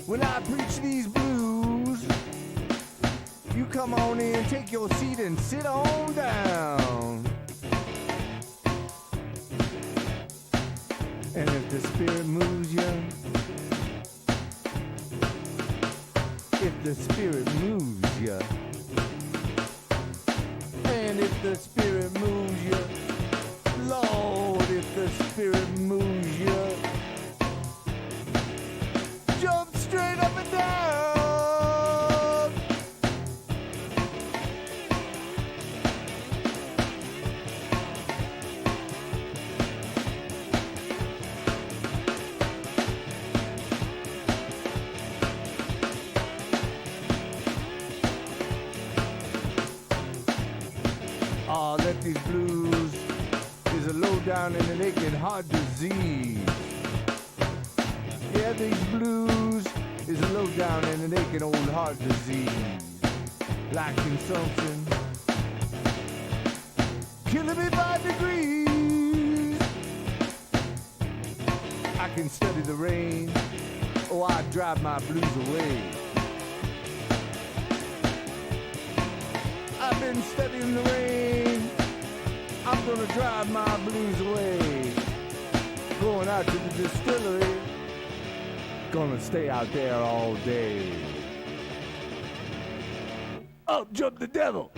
When I preach these blues, you come on in, take your seat and sit on down. And if the spirit moves you, if the spirit moves you, and if the spirit moves you, Lord, if the spirit moves you, jump straight up and down. Oh, that these blues is a low down and an aching heart disease. Yeah, these blues is a low down and an aching old heart disease. Like consumption, killing me 5 degrees. I can study the rain. Oh, I drive my blues away. I've been studying the rain. I'm gonna drive my blues away. Going out to the distillery. Gonna stay out there all day. Up jumped the devil.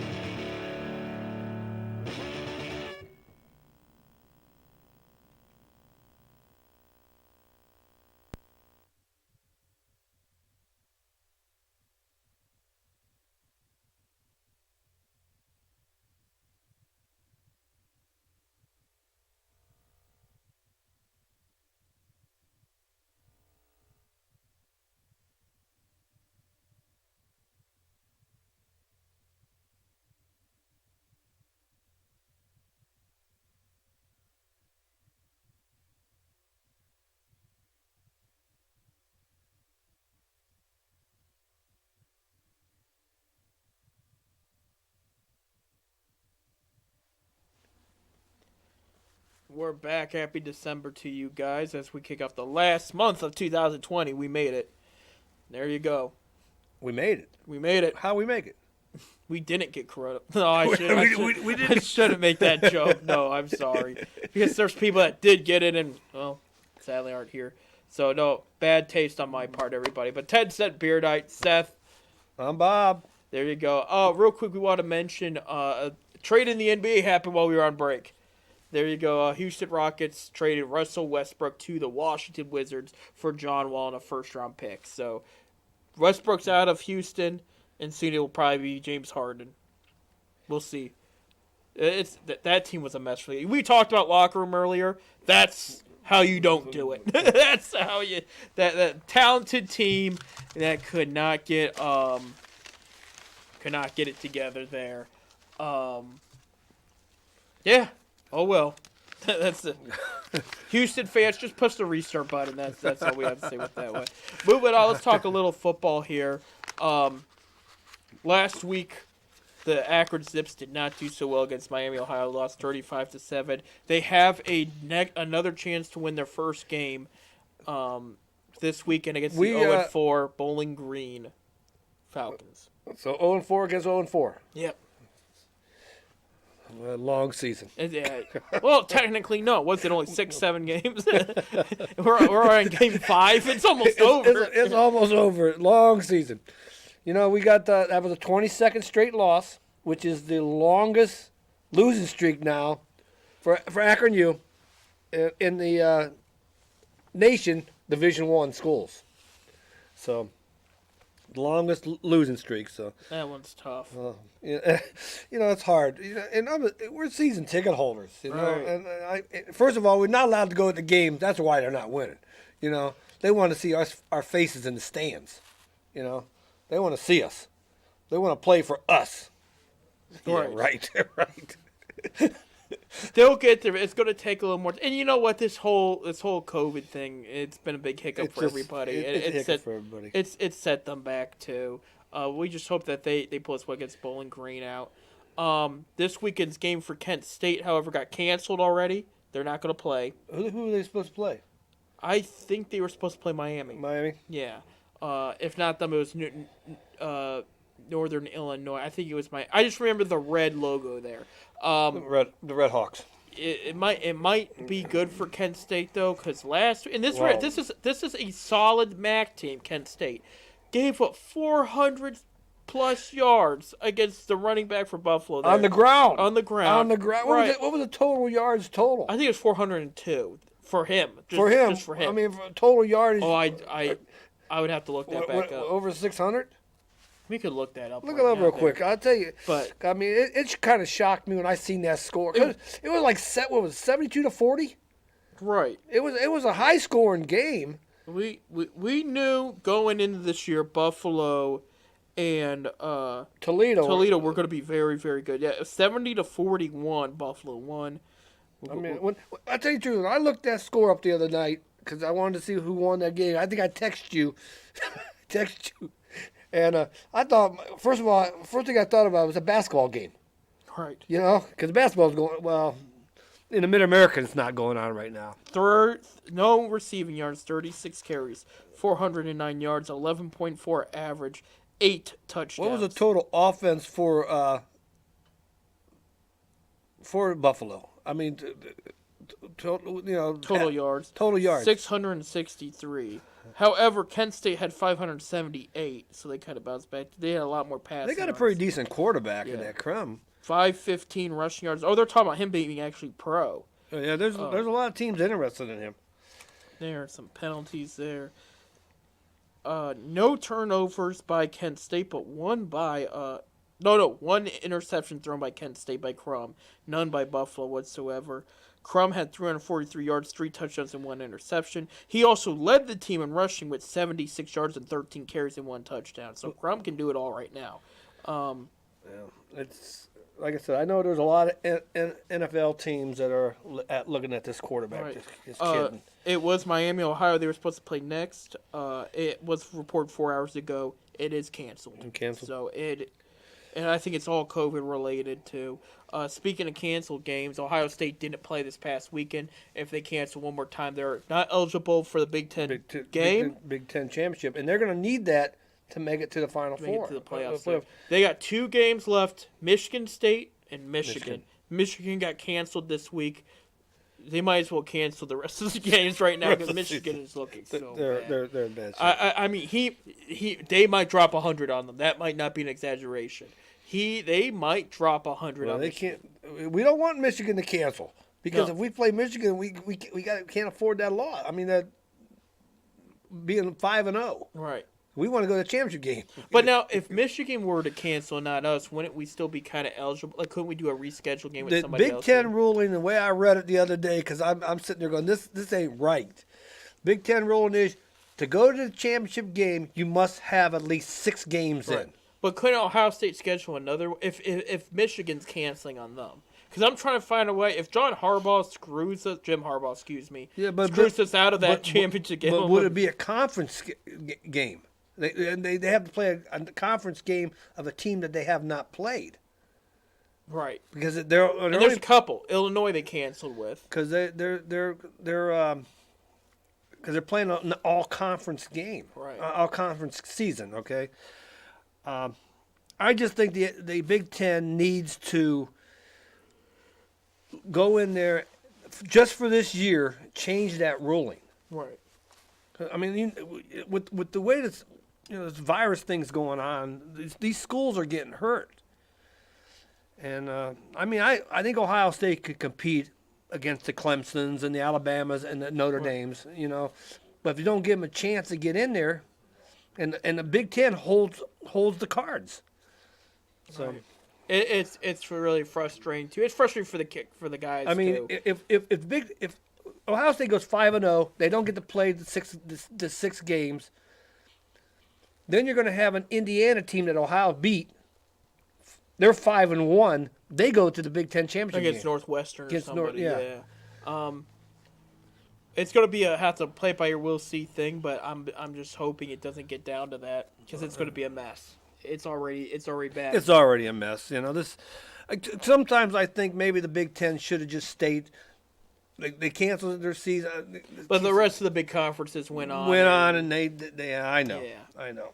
We're back. Happy December to you guys as we kick off the last month of 2020. We made it. There you go. We made it. We made it. How we make it? We didn't get corona. No, I We didn't. shouldn't make that joke. No, I'm sorry. Because there's people that did get it and, well, sadly aren't here. So, no, bad taste on my part, everybody. But Ted said Beer Night. Seth, I'm Bob. there you go. Real quick, we want to mention a trade in the NBA happened while we were on break. There you go. Houston Rockets traded Russell Westbrook to the Washington Wizards for John Wall and a first-round pick. So, Westbrook's out of Houston, and soon it will probably be James Harden. We'll see. That team was a mess for you. We talked about locker room earlier. That's how you don't do it. That's how you that talented team that could not get it together there. Yeah. Oh well. That's it. Houston fans, just push the restart button. That's all we have to say with that one. Moving on, let's talk a little football here. Last week, the Akron Zips did not do so well against Miami, Ohio. Lost 35-7. They have another chance to win their first game this weekend against the 0-4 Bowling Green Falcons. So 0-4 against 0-4. Yep. A long season. Yeah. Well, technically, no. Was it only 6-7 games? we're on game 5. It's almost over. It's almost over. Long season. You know, we got that was a 22nd straight loss, which is the longest losing streak now for Akron U in the nation Division I schools. So, the longest losing streak. So That one's tough. you know, it's hard. You know, and we're season ticket holders. You know, Right. and first of all, we're not allowed to go to the games. That's why they're not winning. You know, they want to see our faces in the stands. You know, they want to see us. They want to play for us. Right. Yeah, right. Right. They'll get there. It's going to take a little more. And you know what? This whole COVID thing, it's been a big hiccup for everybody. It's for everybody. It's set them back too. We just hope that they pull this one against Bowling Green out. This weekend's game for Kent State, however, got canceled already. They're not going to play. Who are they supposed to play? I think they were supposed to play Miami. Miami. Yeah. If not them, it was Northern Illinois. I think it was I just remember the red logo there. The Red Hawks. It might be good for Kent State though, because this is a solid MAC team. Kent State gave up 400 plus yards against the running back for Buffalo there. On the ground. On the ground. Right. What was the total yards total? I think it was 402 for him. Just for him. I mean, for total yardage. Oh, I would have to look that back up. Over 600. We could look that up. Look it up real quick. I'll tell you. But I mean, it kind of shocked me when I seen that score. It was like 72-40. Right. It was a high scoring game. We knew going into this year Buffalo and Toledo were going to be very, very good. Yeah, 70-41 Buffalo won. I mean, I tell you the truth, I looked that score up the other night because I wanted to see who won that game. I think I texted you. And I thought, first thing I thought about was a basketball game. Right. You know, because basketball's going, well, in the Mid-American, it's not going on right now. No receiving yards, 36 carries, 409 yards, 11.4 average, 8 touchdowns. What was the total offense for Buffalo? I mean, total yards? Total yards. 663. However, Kent State had 578, so they kind of bounced back. They had a lot more passing. They got a yards. pretty decent quarterback in Yeah. that Crum. 515 rushing yards. Oh, they're talking about him being actually pro. Yeah, there's a lot of teams interested in him. There are some penalties there. No turnovers by Kent State, but one by one interception thrown by Kent State by Crum. None by Buffalo whatsoever. Crum had 343 yards, 3 touchdowns, and 1 interception. He also led the team in rushing with 76 yards and 13 carries and 1 touchdown. So Crum can do it all right now. It's like I said. I know there's a lot of NFL teams that are looking at this quarterback. Right. Just kidding. It was Miami, Ohio. They were supposed to play next. It was reported 4 hours ago. It is canceled. Canceled. So and I think it's all COVID related too. Speaking of canceled games, Ohio State didn't play this past weekend. If they cancel one more time, they're not eligible for the Big Ten game. Big Ten championship, and they're going to need that to make it to the Final Make Four. it to the playoffs. They got 2 games left: Michigan State and Michigan. Michigan got canceled this week. They might as well cancel the rest of the games right now because Michigan is looking so bad. They're in bad shape. I mean, they might drop 100 on them. That might not be an exaggeration. They might drop 100 on they Michigan. can't. We don't want Michigan to cancel because No. if we play Michigan, we can't afford that loss. I mean, that being 5-0, Right. we want to go to the championship game. But now, if Michigan were to cancel, not us, wouldn't we still be kind of eligible? Like, couldn't we do a reschedule game with The somebody Big else? Ten ruling, the way I read it the other day, because I'm sitting there going, this ain't right. Big Ten ruling is to go to the championship game, you must have at least 6 games Right. in. But couldn't Ohio State schedule another if Michigan's canceling on them? Because I'm trying to find a way. If Jim Harbaugh, screws us out of that championship game. But would it be a conference game? They have to play a conference game of a team that they have not played. Right. Because And there's a couple. Illinois they canceled with. because they're playing an all conference game, Right. All conference season. Okay, I just think the Big Ten needs to go in there just for this year, change that ruling. Right. I mean, with the way this virus thing's going on, these schools are getting hurt. And I mean, I think Ohio State could compete against the Clemsons and the Alabamas and the Notre Dames, But if you don't give them a chance to get in there, and the Big Ten holds the cards. So Right. It's really frustrating too. It's frustrating for the guys. I mean, too. if Ohio State goes 5-0, they don't get to play the six games. Then you're going to have an Indiana team that Ohio beat. They're 5-1. They go to the Big Ten championship against game. Northwestern or Against somebody. yeah. It's going to be a have to play it by your will see thing, but I'm just hoping it doesn't get down to that because it's going to be a mess. It's already bad. It's already a mess. Sometimes I think maybe the Big Ten should have just stayed. They canceled their season. But the rest of the big conferences went on. And they I know. Yeah. I know.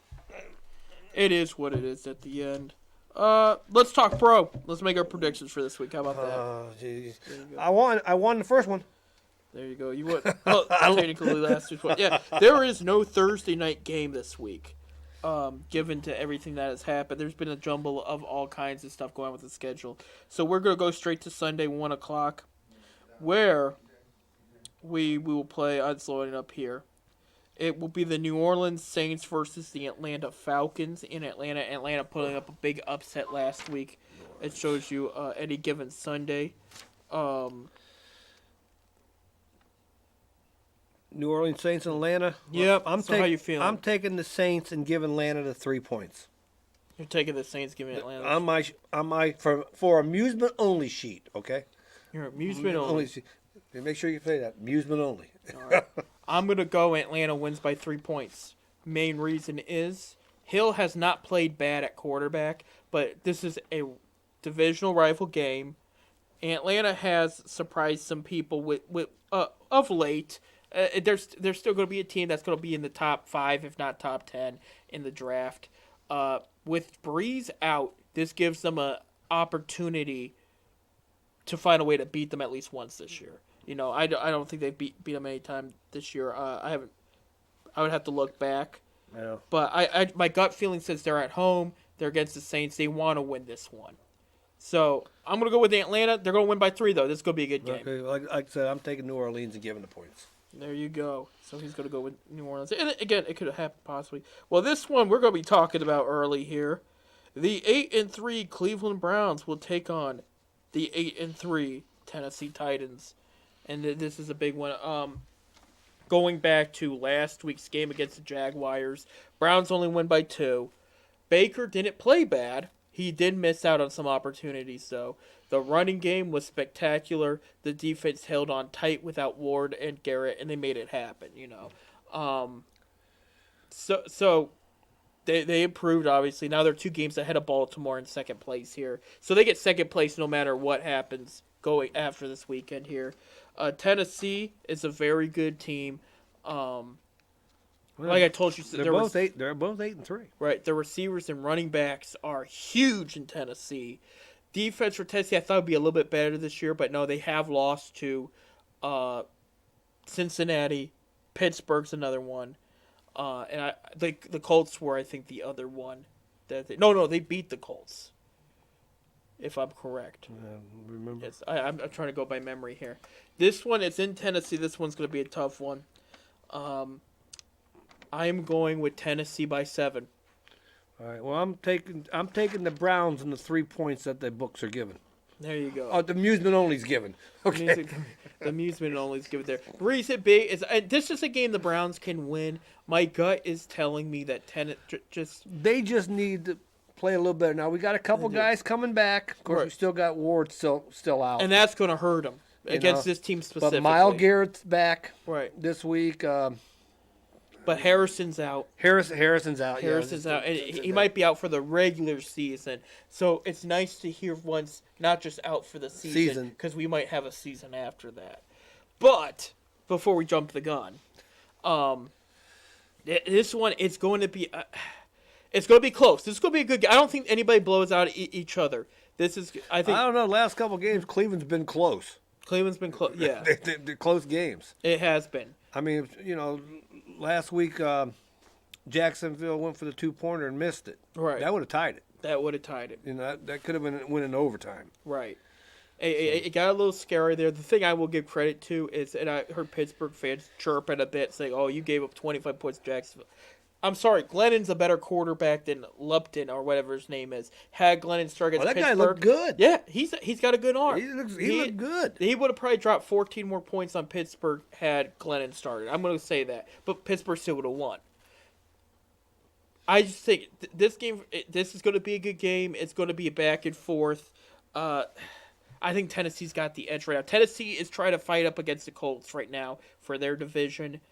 It is what it is at the end. Let's talk pro. Let's make our predictions for this week. How about that? Oh, geez. I won the first one. There you go. You would. Well, technically last week's one. Yeah, there is no Thursday night game this week. Given to everything that has happened, there's been a jumble of all kinds of stuff going on with the schedule. So we're gonna go straight to Sunday, 1:00, where we will play. I'm slowing up here. It will be the New Orleans Saints versus the Atlanta Falcons in Atlanta. Atlanta putting up a big upset last week. It shows you any given Sunday. New Orleans Saints and Atlanta. Yep. So how you feeling? I'm taking the Saints and giving Atlanta the 3 points. You're taking the Saints, giving Atlanta. On my for amusement only sheet. Okay. Your amusement only. sheet. Make sure you say that amusement only. All right. I'm going to go Atlanta wins by 3 points. Main reason is Hill has not played bad at quarterback, but this is a divisional rival game, Atlanta has surprised some people with of late. They're still going to be a team that's going to be in the top 5, if not top 10, in the draft. With Breeze out, this gives them an opportunity to find a way to beat them at least once this year. I don't think they beat them any time this year. I would have to look back. Yeah. But my gut feeling says they're at home. They're against the Saints. They want to win this one. So I'm going to go with Atlanta. They're going to win by 3, though. This is going to be a good game. Okay, like I said, I'm taking New Orleans and giving the points. There you go. So he's going to go with New Orleans. And again, it could have happened possibly. Well, this one we're going to be talking about early here. The 8-3 Cleveland Browns will take on the 8-3 Tennessee Titans. And this is a big one. Going back to last week's game against the Jaguars, Browns only win by 2. Baker didn't play bad. He did miss out on some opportunities, though. The running game was spectacular. The defense held on tight without Ward and Garrett, and they made it happen, So they improved, obviously. Now they're 2 games ahead of Baltimore in second place here. So they get second place no matter what happens going after this weekend here. Tennessee is a very good team. Like I told you, they're both 8-3. Right, the receivers and running backs are huge in Tennessee. Defense for Tennessee, I thought would be a little bit better this year, but no, they have lost to Cincinnati. Pittsburgh's another one, and the Colts were, I think, the other one. They beat the Colts, if I'm correct. Remember? Yes, I'm trying to go by memory here. This one, it's in Tennessee. This one's going to be a tough one. I'm going with Tennessee by 7. All right. Well, I'm taking the Browns and the 3 points that the books are giving. There you go. Oh, the amusement only's given. Okay. The amusement only is given there. Reason being is this is a game the Browns can win. My gut is telling me that They just need to play a little better. Now we got a couple guys coming back. Of course, Right. we still got Ward still out. and that's going to hurt them against this team specifically. But Myles Garrett's back right? this week. But Harrison's out. Harrison's out. Harrison's out, and he might be out for the regular season. So it's nice to hear once not just out for the season because we might have a season after that. But before we jump the gun, this one it's going to be close. This is going to be a good game. I don't think anybody blows out each other. I don't know. Last couple games, Cleveland's been close. Cleveland's been close. Yeah, they're close games. it has been. I mean, last week Jacksonville went for the 2-pointer and missed it. Right. That would have tied it. That would have tied it. That could have been a win in overtime. Right. It got a little scary there. The thing I will give credit to is, and I heard Pittsburgh fans chirping a bit, saying, "Oh, you gave up 25 points to Jacksonville." I'm sorry, Glennon's a better quarterback than Lupton or whatever his name is. Had Glennon started against that Pittsburgh, guy looked good. Yeah, he's got a good arm. He looked good. He would have probably dropped 14 more points on Pittsburgh had Glennon started. I'm going to say that, but Pittsburgh still would have won. I just think this is going to be a good game. It's going to be a back and forth. I think Tennessee's got the edge right now. Tennessee is trying to fight up against the Colts right now for their division.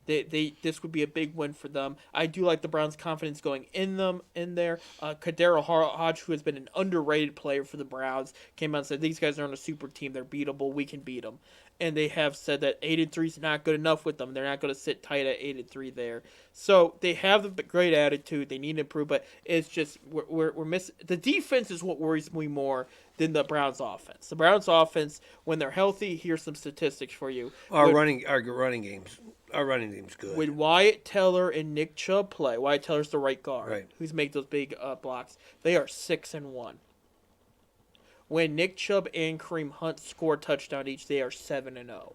This would be a big win for them. I do like the Browns' confidence going in there. Kadero Hodge, who has been an underrated player for the Browns, came out and said these guys are on a super team. They're beatable. We can beat them. And they have said that 8-3 is not good enough with them. They're not going to sit tight at 8-3 there. So they have a great attitude. They need to improve, but it's just we're missing. The defense is what worries me more than the Browns' offense. The Browns' offense, when they're healthy, here's some statistics for you. Our running game's good. When Wyatt Teller and Nick Chubb play, Wyatt Teller's the right guard, right, who's made those big blocks. They are 6-1. When Nick Chubb and Kareem Hunt score a touchdown each, they are 7-0.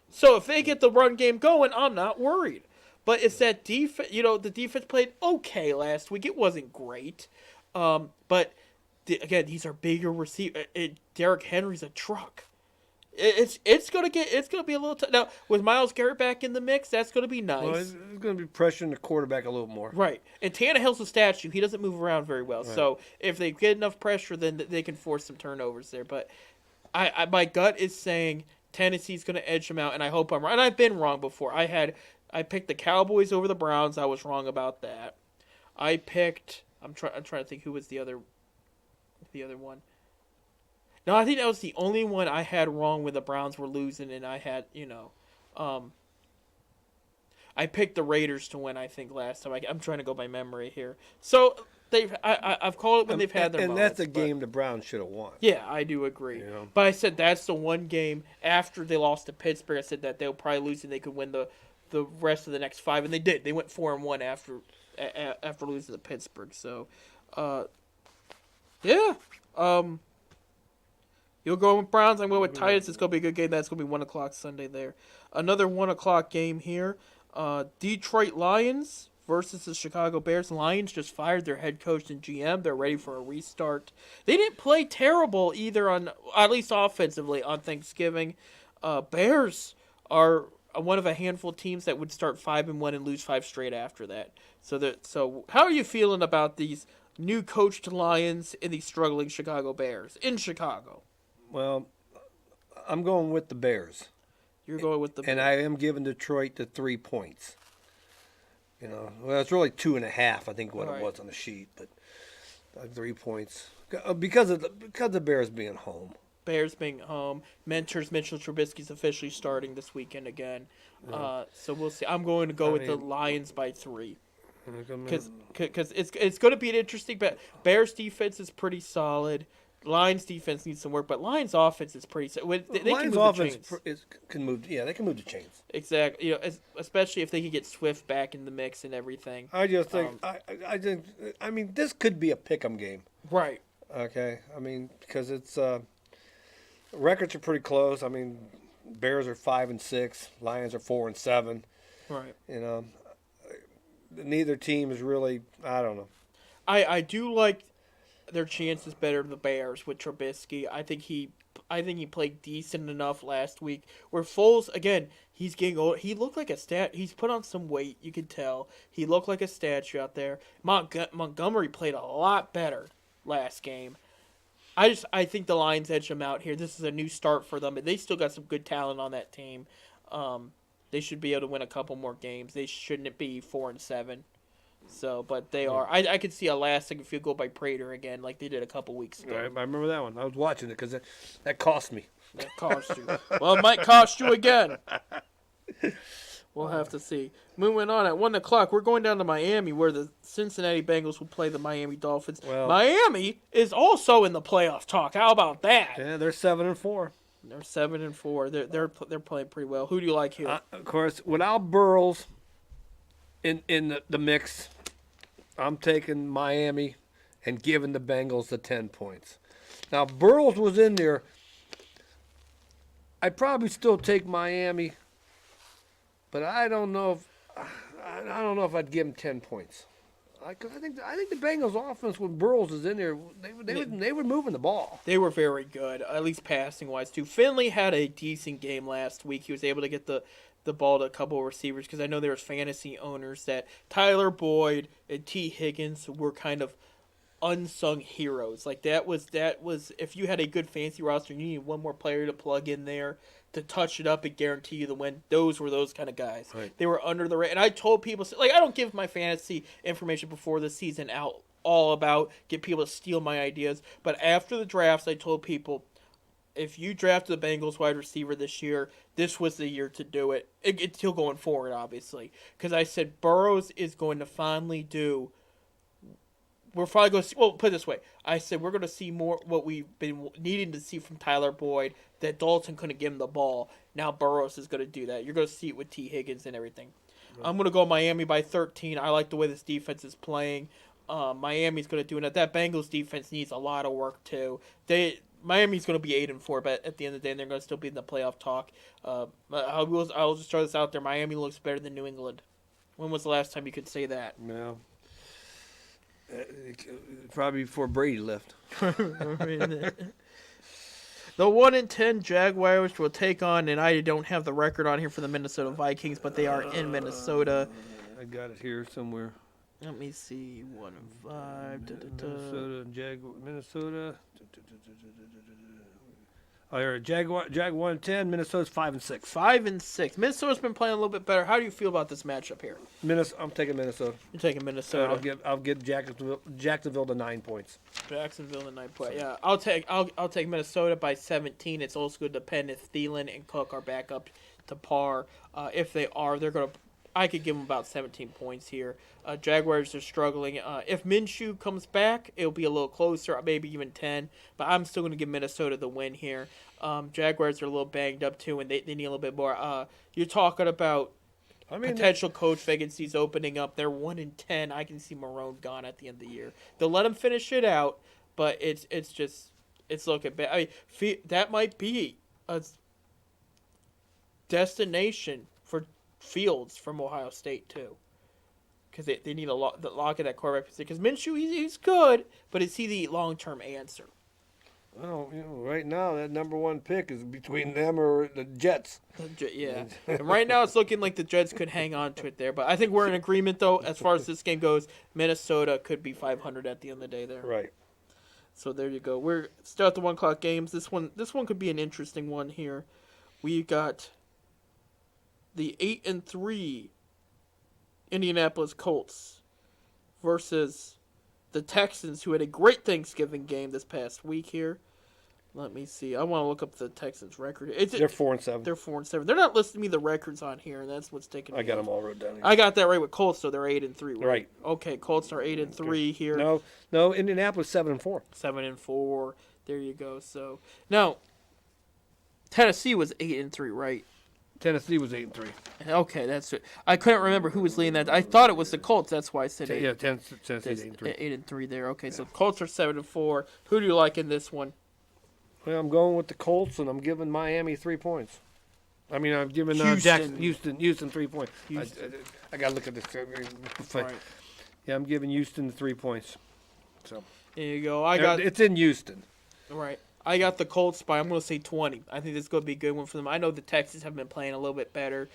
So if they get the run game going, I'm not worried. But it's that defense. The defense played okay last week. It wasn't great, but again, these are bigger receivers. Derrick Henry's a truck. It's gonna be a little tough. Now with Myles Garrett back in the mix, that's gonna be nice. Well, it's gonna be pressuring the quarterback a little more. Right, and Tannehill's a statue. He doesn't move around very well. Right. So if they get enough pressure, then they can force some turnovers there. But my gut is saying Tennessee's gonna edge them out, and I hope I'm right. And I've been wrong before. I picked the Cowboys over the Browns. I was wrong about that. I'm trying to think who was the other one. No, I think that was the only one I had wrong when the Browns were losing, and I had, I picked the Raiders to win, I think, last time. I'm trying to go by memory here. So I've called it when they've had their and moments. that's a game the Browns should have won. Yeah, I do agree. You know? But I said that's the one game after they lost to Pittsburgh. I said that they'll probably lose and they could win the rest of the next 5, and they did. They went 4-1 after losing to Pittsburgh. So, yeah. You'll go with Browns. I'm going with Titans. It's going to be a good game. That's going to be 1 o'clock Sunday there. Another 1 o'clock game here. Detroit Lions versus the Chicago Bears. Lions just fired their head coach and GM. They're ready for a restart. They didn't play terrible either, at least offensively, on Thanksgiving. Bears are one of a handful of teams that would start 5-1 and lose 5 straight after that. So how are you feeling about these new coached Lions and these struggling Chicago Bears in Chicago? Well, I'm going with the Bears. You're going with the Bears. And I am giving Detroit the 3 points. Well, it's really 2.5, I think, what Right. it was on the sheet, but 3 points because of the Bears being home. Bears being home. Mentors Mitchell Trubisky's officially starting this weekend again. So we'll see. I'm going to go with the Lions by 3. Because it's going to be an interesting bet. Bears defense is pretty solid. Lions defense needs some work, but Lions offense is pretty solid. They can Lions move the offense chains. can move. Yeah, they can move the chains. Exactly. Especially if they can get Swift back in the mix and everything. I just think I mean this could be a pick'em game. Right. Okay, I mean because it's records are pretty close. I mean, Bears are 5-6, Lions are 4-7. Right. Neither team is really. I don't know. I do like their chances better than the Bears with Trubisky. I think he played decent enough last week. Where Foles, again, he's getting old. He looked like a he's put on some weight. You could tell he looked like a statue out there. Montgomery played a lot better last game. I think the Lions edge them out here. This is a new start for them, and they still got some good talent on that team. They should be able to win a couple more games. They shouldn't be 4-7. So, but they are. I could see a last-second field goal by Prater again, like they did a couple weeks ago. I remember that one. I was watching it because that cost me. That cost you. Well, it might cost you again. We'll have to see. Moving on at 1 o'clock, we're going down to Miami, where the Cincinnati Bengals will play the Miami Dolphins. Well, Miami is also in the playoff talk. How about that? Yeah, they're 7-4. They're 7-4. They're playing pretty well. Who do you like here? Of course, without Burrows in the mix, I'm taking Miami and giving the Bengals the 10 points. Now, if Burrows was in there, I'd probably still take Miami, but I don't know if I'd give him 10 points. I think the Bengals offense when Burrows is in there, they were moving the ball. They were very good, at least passing wise too. Finley had a decent game last week. He was able to get the ball to a couple of receivers because I know there was fantasy owners that Tyler Boyd and T. Higgins were kind of unsung heroes. Like that was if you had a good fantasy roster, you needed one more player to plug in there to touch it up and guarantee you the win. Those were those kind of guys. Right. They were under the radar. And I told people, like, I don't give my fantasy information before the season out all about, get people to steal my ideas. But after the drafts, I told people, if you drafted the Bengals wide receiver this year, this was the year to do it. It's still going forward, obviously. Because I said Burrows is going to finally do. We're probably going to see. Well, put it this way. I said we're going to see more what we've been needing to see from Tyler Boyd, that Dalton couldn't give him the ball. Now Burrows is going to do that. You're going to see it with T. Higgins and everything. Right. I'm going to go Miami by 13. I like the way this defense is playing. Miami's going to do it. That Bengals defense needs a lot of work, too. Miami's going to be 8-4, but at the end of the day, they're going to still be in the playoff talk. I'll just throw this out there. Miami looks better than New England. When was the last time you could say that? No. Probably before Brady left. The 1-10 Jaguars will take on, and I don't have the record on here for the Minnesota Vikings, but they are in Minnesota. I got it here somewhere. Let me see. 1-5. Minnesota. Or Jag 110. Minnesota's 5-6. 5-6. Minnesota's been playing a little bit better. How do you feel about this matchup here? I'm taking Minnesota. You're taking Minnesota. I'll give Jacksonville the 9 points. Jacksonville and 9 point. Yeah, I'll take Minnesota by 17. It's also going to depend if Thielen and Cook are back up to par. If they are, I could give them about 17 points here. Jaguars are struggling. If Minshew comes back, it'll be a little closer, maybe even 10. But I'm still going to give Minnesota the win here. Jaguars are a little banged up too, and they need a little bit more. You're talking about potential coach vacancies opening up. They're 1-10. I can see Marone gone at the end of the year. They'll let him finish it out, but it's looking bad. I mean, that might be a destination for Fields from Ohio State too, because they need the lock of that quarterback position. Because Minshew, he's good, but is he the long-term answer? Well, right now that number 1 pick is between them or the Jets. Yeah, and right now it's looking like the Jets could hang on to it there. But I think we're in agreement though, as far as this game goes. Minnesota could be 500 at the end of the day there. Right. So there you go. We're still at the 1 o'clock games. This one could be an interesting one here. We got the 8-3 Indianapolis Colts versus the Texans, who had a great Thanksgiving game this past week here. Let me see. I want to look up the Texans' record. They're 4-7. They're 4-7. They're not listing me the records on here, and that's what's taking. I got them all wrote down here. I got that right with Colts, so they're 8-3. Right. Okay, Colts are 8-3 here. No, Indianapolis 7-4. 7-4. There you go. So now, Tennessee was 8-3, right? Tennessee was 8-3. Okay, that's it. I couldn't remember who was leading that. I thought it was the Colts. That's why I said 8. Yeah, Tennessee's 8-3. 8-3 there. Okay, so Colts are 7-4. Who do you like in this one? Well, I'm going with the Colts, and I'm giving Miami 3 points. I mean, I'm giving Houston 3 points. I got to look at this. Right. Yeah, I'm giving Houston 3 points. So There you go. it's in Houston. Right. I got the Colts by, I'm going to say 20. I think this is going to be a good one for them. I know the Texans have been playing a little bit better.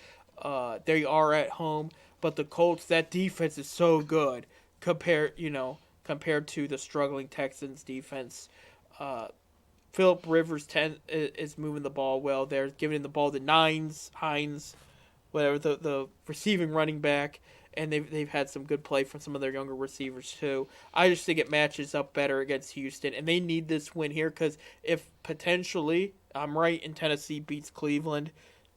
They are at home, but the Colts, that defense is so good compared to the struggling Texans defense. Phillip Rivers is moving the ball well. They're giving the ball to Hines, whatever, the receiving running back. And they've had some good play from some of their younger receivers too. I just think it matches up better against Houston, and they need this win here because if potentially I'm right and Tennessee beats Cleveland,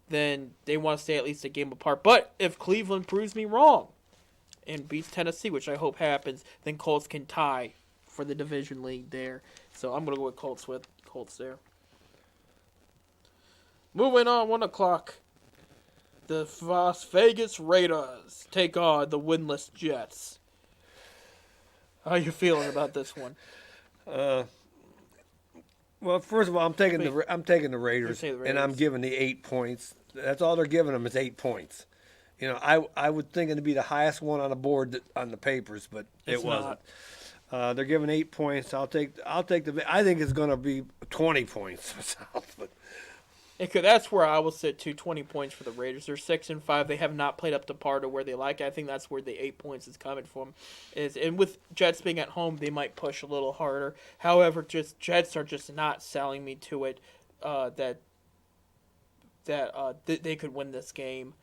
then they want to stay at least a game apart. But if Cleveland proves me wrong and beats Tennessee, which I hope happens, then Colts can tie for the division lead there. So I'm gonna go with Colts there. Moving on, 1 o'clock. The Las Vegas Raiders take on the winless Jets. How are you feeling about this one? Well, first of all, I'm taking the Raiders, and I'm giving the 8 points. That's all they're giving them is 8 points. I would think it'd be the highest one on the board on the papers, but it wasn't. They're giving 8 points. I'll take I think it's going to be 20 points myself, but. That's where I will sit too. 20 points for the Raiders. They're 6-5. They have not played up to par to where they like. I think that's where the 8 points is coming from. And with Jets being at home, they might push a little harder. However, Jets are just not selling me to it that they could win this game.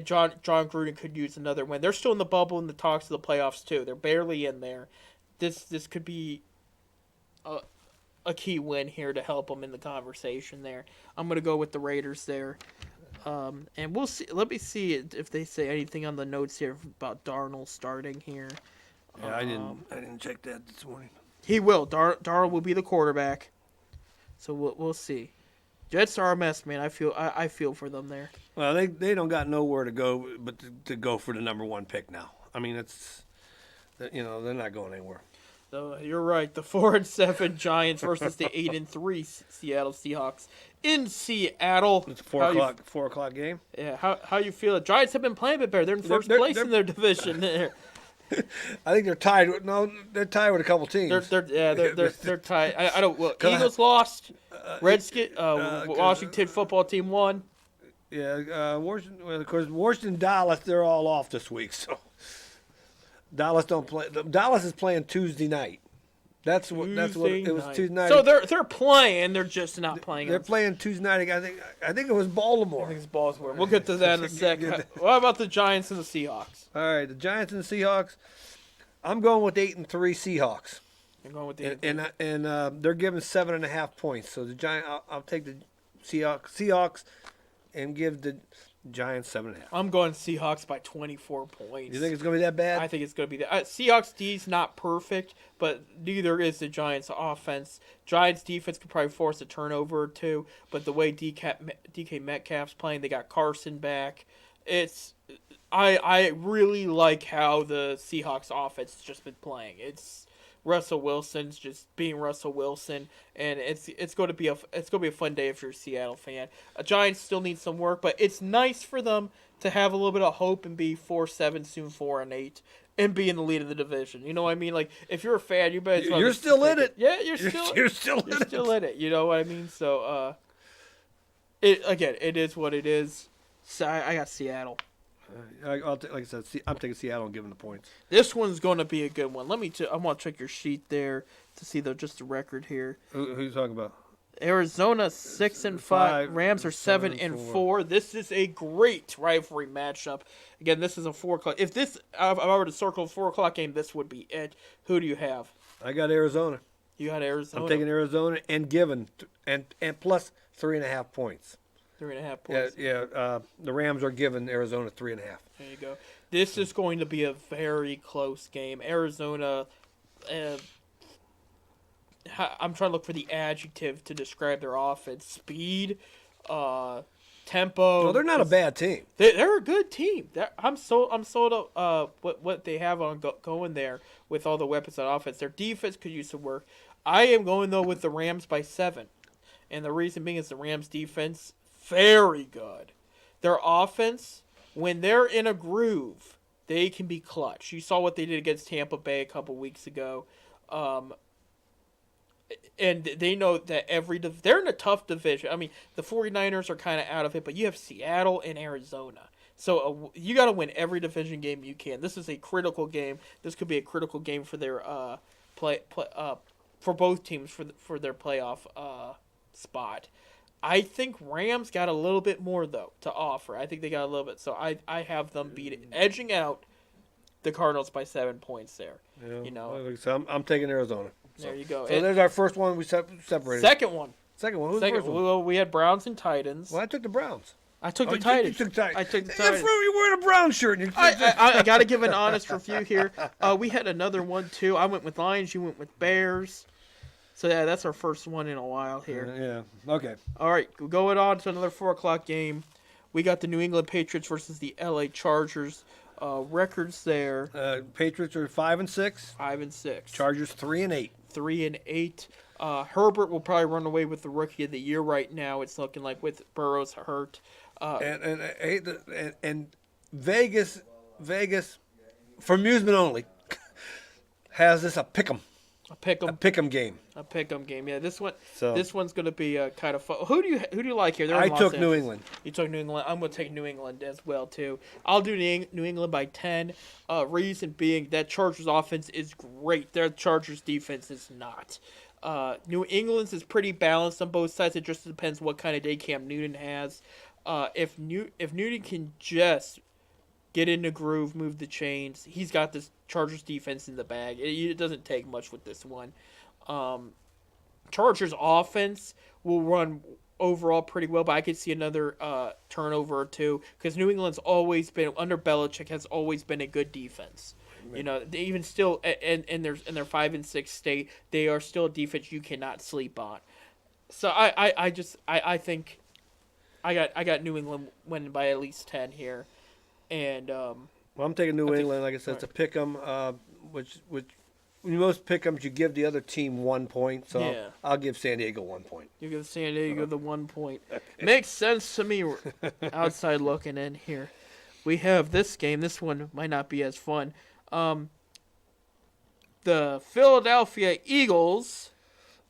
John Gruden could use another win. They're still in the bubble in the talks of the playoffs too. They're barely in there. This could be a key win here to help them in the conversation there. I'm going to go with the Raiders there. And we'll see. Let me see if they say anything on the notes here about Darnold starting here. Yeah, I didn't check that this morning. He will. Darnold will be the quarterback. So we'll see. Jets are a mess, man. I feel for them there. Well, they don't got nowhere to go but to go for the number 1 pick now. I mean, they're not going anywhere. So you're right. The 4-7 Giants versus the 8-3 Seattle Seahawks in Seattle. It's a 4 o'clock game. Yeah. How you feel? The Giants have been playing a bit better. They're in first place in their division there. I think they're tied. They're tied with a couple teams. They're tied. I don't. Well, Eagles lost. Redskins. Washington football team won. Yeah. Washington. Well, of course, Washington, Dallas. They're all off this week, so. Dallas don't play. Dallas is playing Tuesday night. That's what it was night. Tuesday night. So they're playing. They're just not playing. They're playing Tuesday night. I think it was Baltimore. I think it's Baltimore. We'll get to that in a second. What about the Giants and the Seahawks? All right, the Giants and the Seahawks. I'm going with 8-3 Seahawks. I'm going with the And they're giving 7.5 points. So the Giant, I'll take the Seahawks, and give the Giants 7.5. I'm going Seahawks by 24 points. You think it's gonna be that bad? I think it's going to be that. Seahawks D's not perfect, but neither is the Giants offense. Giants defense could probably force a turnover or two, but the way DK Metcalf's playing, they got Carson back. I really like how the Seahawks offense has just been playing. It's Russell Wilson's just being Russell Wilson, and it's going to be a fun day if you're a Seattle fan. Giants still need some work, but it's nice for them to have a little bit of hope and be 4-7, soon 4-8, and be in the lead of the division. You know what I mean? Like if you're a fan, you bet you're still in it. Yeah, you're still in it. You know what I mean? So it is what it is. So I got Seattle. Like I said, I'm taking Seattle and giving the points. This one's going to be a good one. I want to check your sheet there to see just the record here. Who are you talking about? Arizona 6-5, Rams are 7-4. This is a great rivalry matchup. Again, this is a 4:00. If I were to circle a 4:00 game, this would be it. Who do you have? I got Arizona. You got Arizona. I'm taking Arizona and giving and plus 3.5 points. 3.5 points. Yeah. The Rams are giving Arizona 3.5. There you go. This is going to be a very close game. Arizona. I'm trying to look for the adjective to describe their offense: speed, tempo. No, they're not a bad team. They're a good team. I'm sold up what they have on going there with all the weapons on offense. Their defense could use some work. I am going though with the Rams by 7, and the reason being is the Rams defense very good. Their offense, when they're in a groove, they can be clutch. You saw what they did against Tampa Bay a couple weeks ago. And they know that they're in a tough division. I mean, the 49ers are kind of out of it, but you have Seattle and Arizona. So you got to win every division game you can. This is a critical game. This could be a critical game for their for both teams for their playoff spot. I think Rams got a little bit more though to offer. I think they got a little bit. So I have them edging out the Cardinals by 7 points there. Yeah, you know, so I'm taking Arizona. there you go. So there's our first one we separated. Second one. Who's the first one? Well, we had Browns and Titans. Well, I took the Browns. I took the Titans. You took Titans. I took the Titans. You're wearing a brown shirt. And I got to give an honest review here. We had another one too. I went with Lions. You went with Bears. So yeah, that's our first one in a while here. Yeah. Okay. All right, going on to another 4:00 game. We got the New England Patriots versus the LA Chargers. Records there. Patriots are 5-6. 5-6. Chargers 3-8. 3-8. Herbert will probably run away with the Rookie of the Year right now. It's looking like with Burrow's hurt. And Vegas, for amusement only, has this a pick'em. A pick'em. A pick'em game. A pick'em game. Yeah, this one. So, this one's going to be kind of fun. Who do you like here? I took New England. You took New England. I'm going to take New England as well too. I'll do New England by 10. Reason being that Chargers offense is great. Their Chargers defense is not. New England's is pretty balanced on both sides. It just depends what kind of day Cam Newton has. If Newton can just get in the groove, move the chains, he's got this Chargers defense in the bag. It doesn't take much with this one. Chargers offense will run overall pretty well, but I could see another turnover or two because New England's always been, under Belichick, has always been a good defense. You know, they even still in their 5-6 state, they are still a defense you cannot sleep on. So I think I got New England winning by at least 10 here, and well, I'm taking New England. Like I said, it's a pick 'em, which when most pick 'ems you give the other team 1 point. So yeah. I'll give San Diego 1 point. You give San Diego the 1 point. Makes sense to me. Outside looking in here, we have this game. This one might not be as fun. The Philadelphia Eagles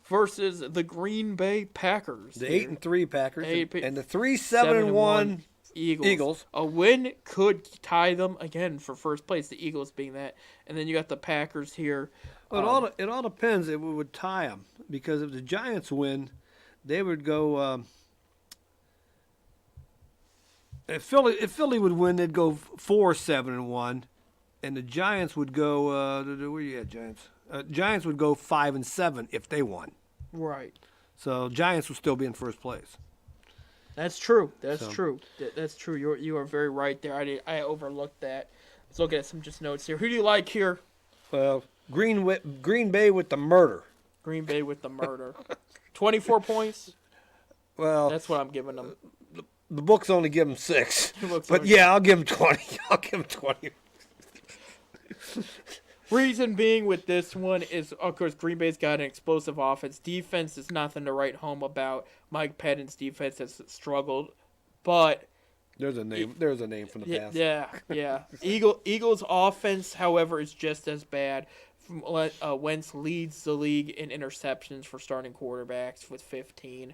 versus the Green Bay Packers. The 8-3 Packers and the 3-7-1 Eagles. A win could tie them again for first place. The Eagles being that, and then you got the Packers here. Well, it all depends. It would tie them because if the Giants win, they would go. If Philly would win, they'd go 4-7-1, and the Giants would go. Where you at, Giants? Giants would go 5-7 if they won. Right. So Giants would still be in first place. That's true. That's true. That's true. You are very right there. I overlooked that. Let's look at some just notes here. Who do you like here? Well, Green Bay with the murder. Green Bay with the murder. 24 points. Well, That's what I'm giving them. the books only give them 6, books but only- yeah, I'll give them 20. I'll give them 20. Reason being with this one is, of course, Green Bay's got an explosive offense. Defense is nothing to write home about. Mike Pettine's defense has struggled, but There's a name. There's a name from the past. yeah. Eagles offense, however, is just as bad. Wentz leads the league in interceptions for starting quarterbacks with 15.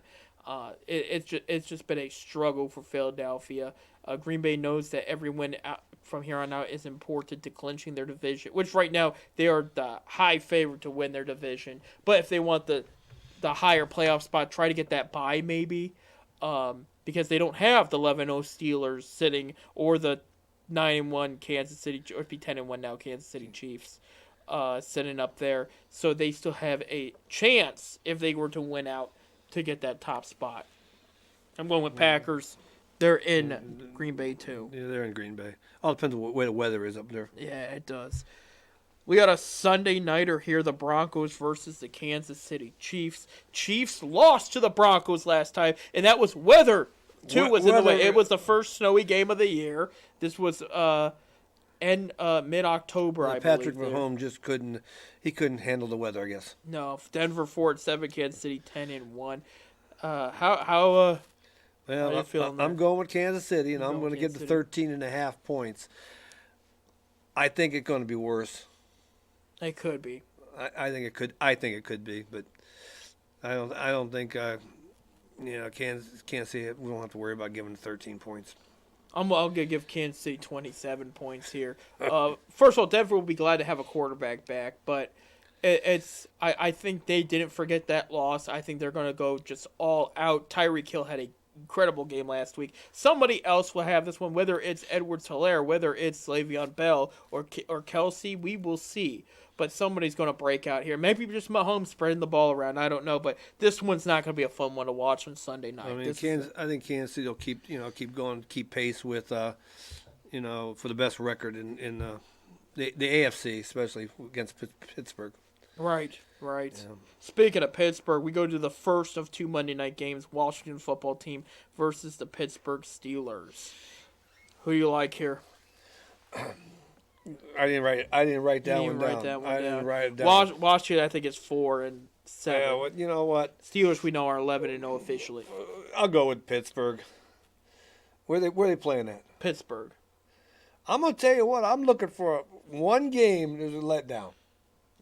It's just been a struggle for Philadelphia. Green Bay knows that every win from here on out is important to clinching their division, which right now they are the high favorite to win their division. But if they want the higher playoff spot, try to get that bye maybe, because they don't have the 11-0 Steelers sitting or the 9-1 Kansas City, or it'd be 10-1 now Kansas City Chiefs sitting up there. So they still have a chance if they were to win out to get that top spot. I'm going with Packers. They're in Green Bay too. Yeah, they're in Green Bay. All depends on what way the weather is up there. Yeah, it does. We got a Sunday nighter here, the Broncos versus the Kansas City Chiefs. Chiefs lost to the Broncos last time, and that was weather, too, was in the way. It was the first snowy game of the year. This was mid-October, I Patrick believe. Mahomes just couldn't handle the weather, I guess. No, Denver 4-7, Kansas City 10-1. How Well, you feeling I'm there? going with Kansas City, and You're I'm going going to give Kansas the City. 13.5 points. I think it's going to be worse. it could be. I think it could. I think it could be, but I don't think. Kansas City. We don't have to worry about giving 13 points. I'll gonna give Kansas City 27 points here. First of all, Denver will be glad to have a quarterback back, but I think they didn't forget that loss. I think they're gonna go just all out. Tyreek Hill had an incredible game last week. Somebody else will have this one, whether it's Edwards-Helaire, whether it's Le'Veon Bell or Kelsey, we will see. But somebody's going to break out here. Maybe just Mahomes spreading the ball around. I don't know, but this one's not going to be a fun one to watch on Sunday night. I mean, I think Kansas City will keep going, keep pace with, for the best record in the AFC, especially against Pittsburgh. Right. Yeah. Speaking of Pittsburgh, we go to the first of two Monday night games, Washington football team versus the Pittsburgh Steelers. Who you like here? I didn't write that one down. I didn't write it down. Washington, I think, is 4-7. Yeah, well, you know what? Steelers, we know, are 11-0 officially. I'll go with Pittsburgh. Where they playing at? Pittsburgh. I'm gonna tell you what. I'm looking for one game. There's a letdown.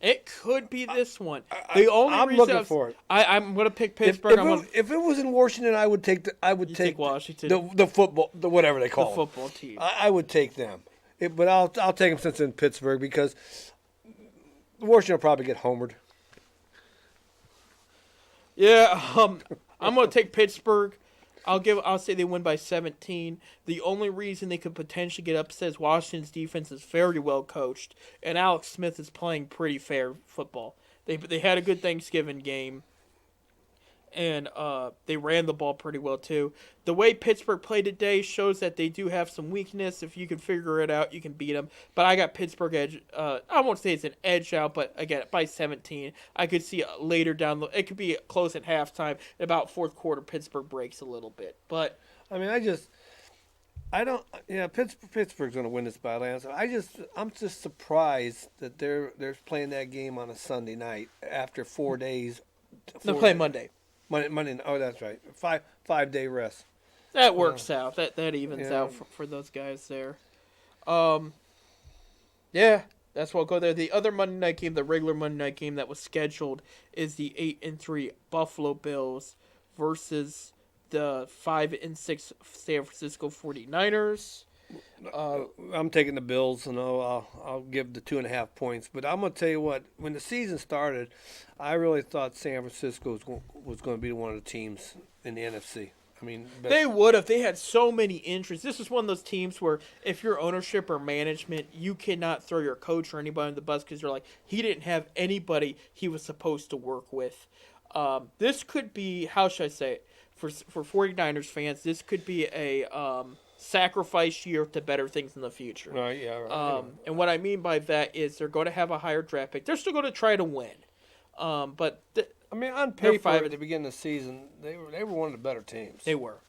It could be this one. I'm looking for it. I'm going to pick Pittsburgh. If it was in Washington, I would take take Washington. the football, whatever they call the it. football team. I would take them, but I'll take them since it's in Pittsburgh because Washington will probably get homered. Yeah, I'm going to take Pittsburgh. I'll say they win by 17. The only reason they could potentially get upset is Washington's defense is very well coached, and Alex Smith is playing pretty fair football. They had a good Thanksgiving game, and they ran the ball pretty well too. The way Pittsburgh played today shows that they do have some weakness. If you can figure it out, you can beat them. But I got Pittsburgh edge. I won't say it's an edge out, but again, by 17, I could see later down the. It could be close at halftime. About fourth quarter, Pittsburgh breaks a little bit. But I mean, Pittsburgh's going to win this battle. I'm just surprised that they're playing that game on a Sunday night after 4 days. they're playing Monday. Monday. Oh, that's right. 5-day rest. That works out. That evens Yeah. out for those guys there. Yeah, that's what I'll go there. The other Monday night game, the regular Monday night game that was scheduled, is the 8-3 Buffalo Bills versus the 5-6 San Francisco 49ers. I'm taking the Bills, and I'll give the 2.5 points. But I'm gonna tell you what, when the season started, I really thought San Francisco was going to be one of the teams in the NFC. I mean, They would have. They had so many injuries. This is one of those teams where if you're ownership or management, you cannot throw your coach or anybody on the bus because you're like, he didn't have anybody he was supposed to work with. This could be, how should I say it, for 49ers fans, this could be a sacrifice year to better things in the future. yeah, right. And what I mean by that is they're going to have a higher draft pick. They're still going to try to win. But I mean, on They're paper, five- at the beginning of the season, they were one of the better teams. they were.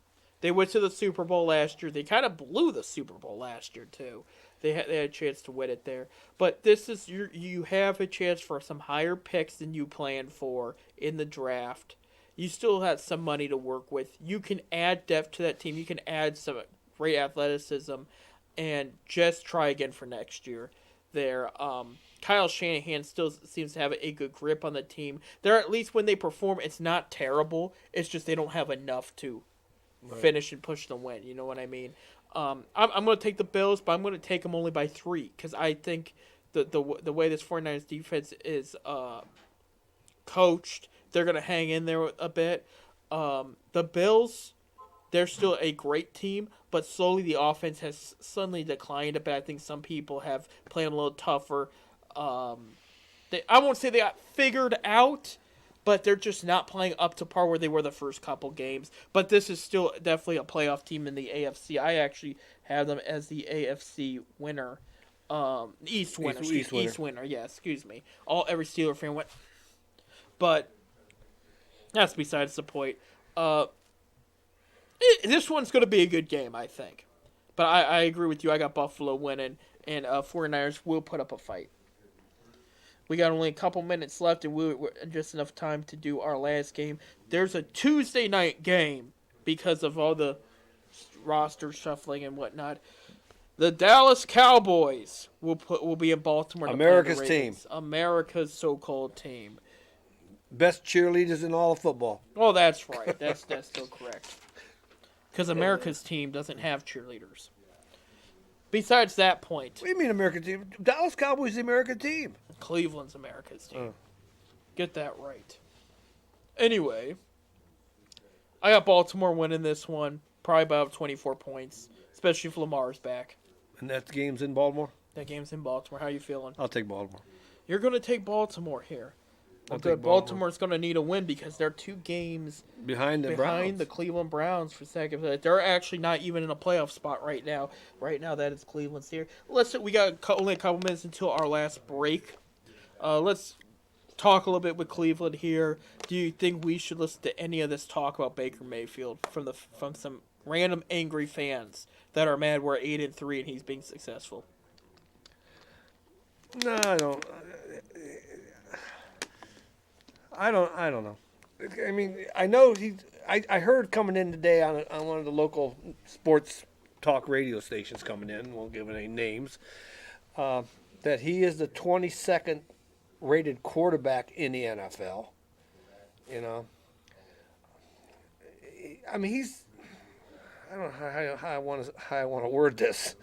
They went to the Super Bowl last year. They kind of blew the Super Bowl last year, too. They had a chance to win it there. But this is you have a chance for some higher picks than you planned for in the draft. You still have some money to work with. You can add depth to that team. You can add some great athleticism and just try again for next year there. Kyle Shanahan still seems to have a good grip on the team. They're, at least when they perform, it's not terrible. It's just they don't have enough to finish and push the win. You know what I mean? I'm going to take the Bills, but I'm going to take them only by 3 because I think the way this 49ers defense is coached, they're going to hang in there a bit. The Bills, they're still a great team, but slowly the offense has suddenly declined a bit. I think some people have played a little tougher. I won't say they got figured out, but they're just not playing up to par where they were the first couple games. But this is still definitely a playoff team in the AFC. I actually have them as the AFC winner. East winner. East winner. Yeah, excuse me. Every Steeler fan went. But that's besides the point. This one's going to be a good game, I think. But I agree with you. I got Buffalo winning, and 49ers will put up a fight. We got only a couple minutes left, and we're just enough time to do our last game. There's a Tuesday night game because of all the roster shuffling and whatnot. The Dallas Cowboys will be in Baltimore. America's team. America's so-called team. Best cheerleaders in all of football. Oh, that's right. That's still correct. Because America's team doesn't have cheerleaders. Besides that point, What do you mean American team? Dallas Cowboys the American team. Cleveland's America's team. Get that right. Anyway, I got Baltimore winning this one. Probably about 24 points, especially if Lamar's back. And that game's in Baltimore? That game's in Baltimore. How you feeling? I'll take Baltimore. You're going to take Baltimore here. I'll Good. take Baltimore. Baltimore's going to need a win because they're 2 games Behind the Browns. the Cleveland Browns for second. They're actually not even in a playoff spot right now. Right now, that is Cleveland's here. We got only a couple minutes until our last break. Let's talk a little bit with Cleveland here. Do you think we should listen to any of this talk about Baker Mayfield from some random angry fans that are mad we're 8-3 and he's being successful? No, I don't. I don't know. I mean, I know I heard coming in today on one of the local sports talk radio stations coming in. Won't give any names. That he is the 22nd rated quarterback in the NFL. You know. I mean, I don't know how I want to word this.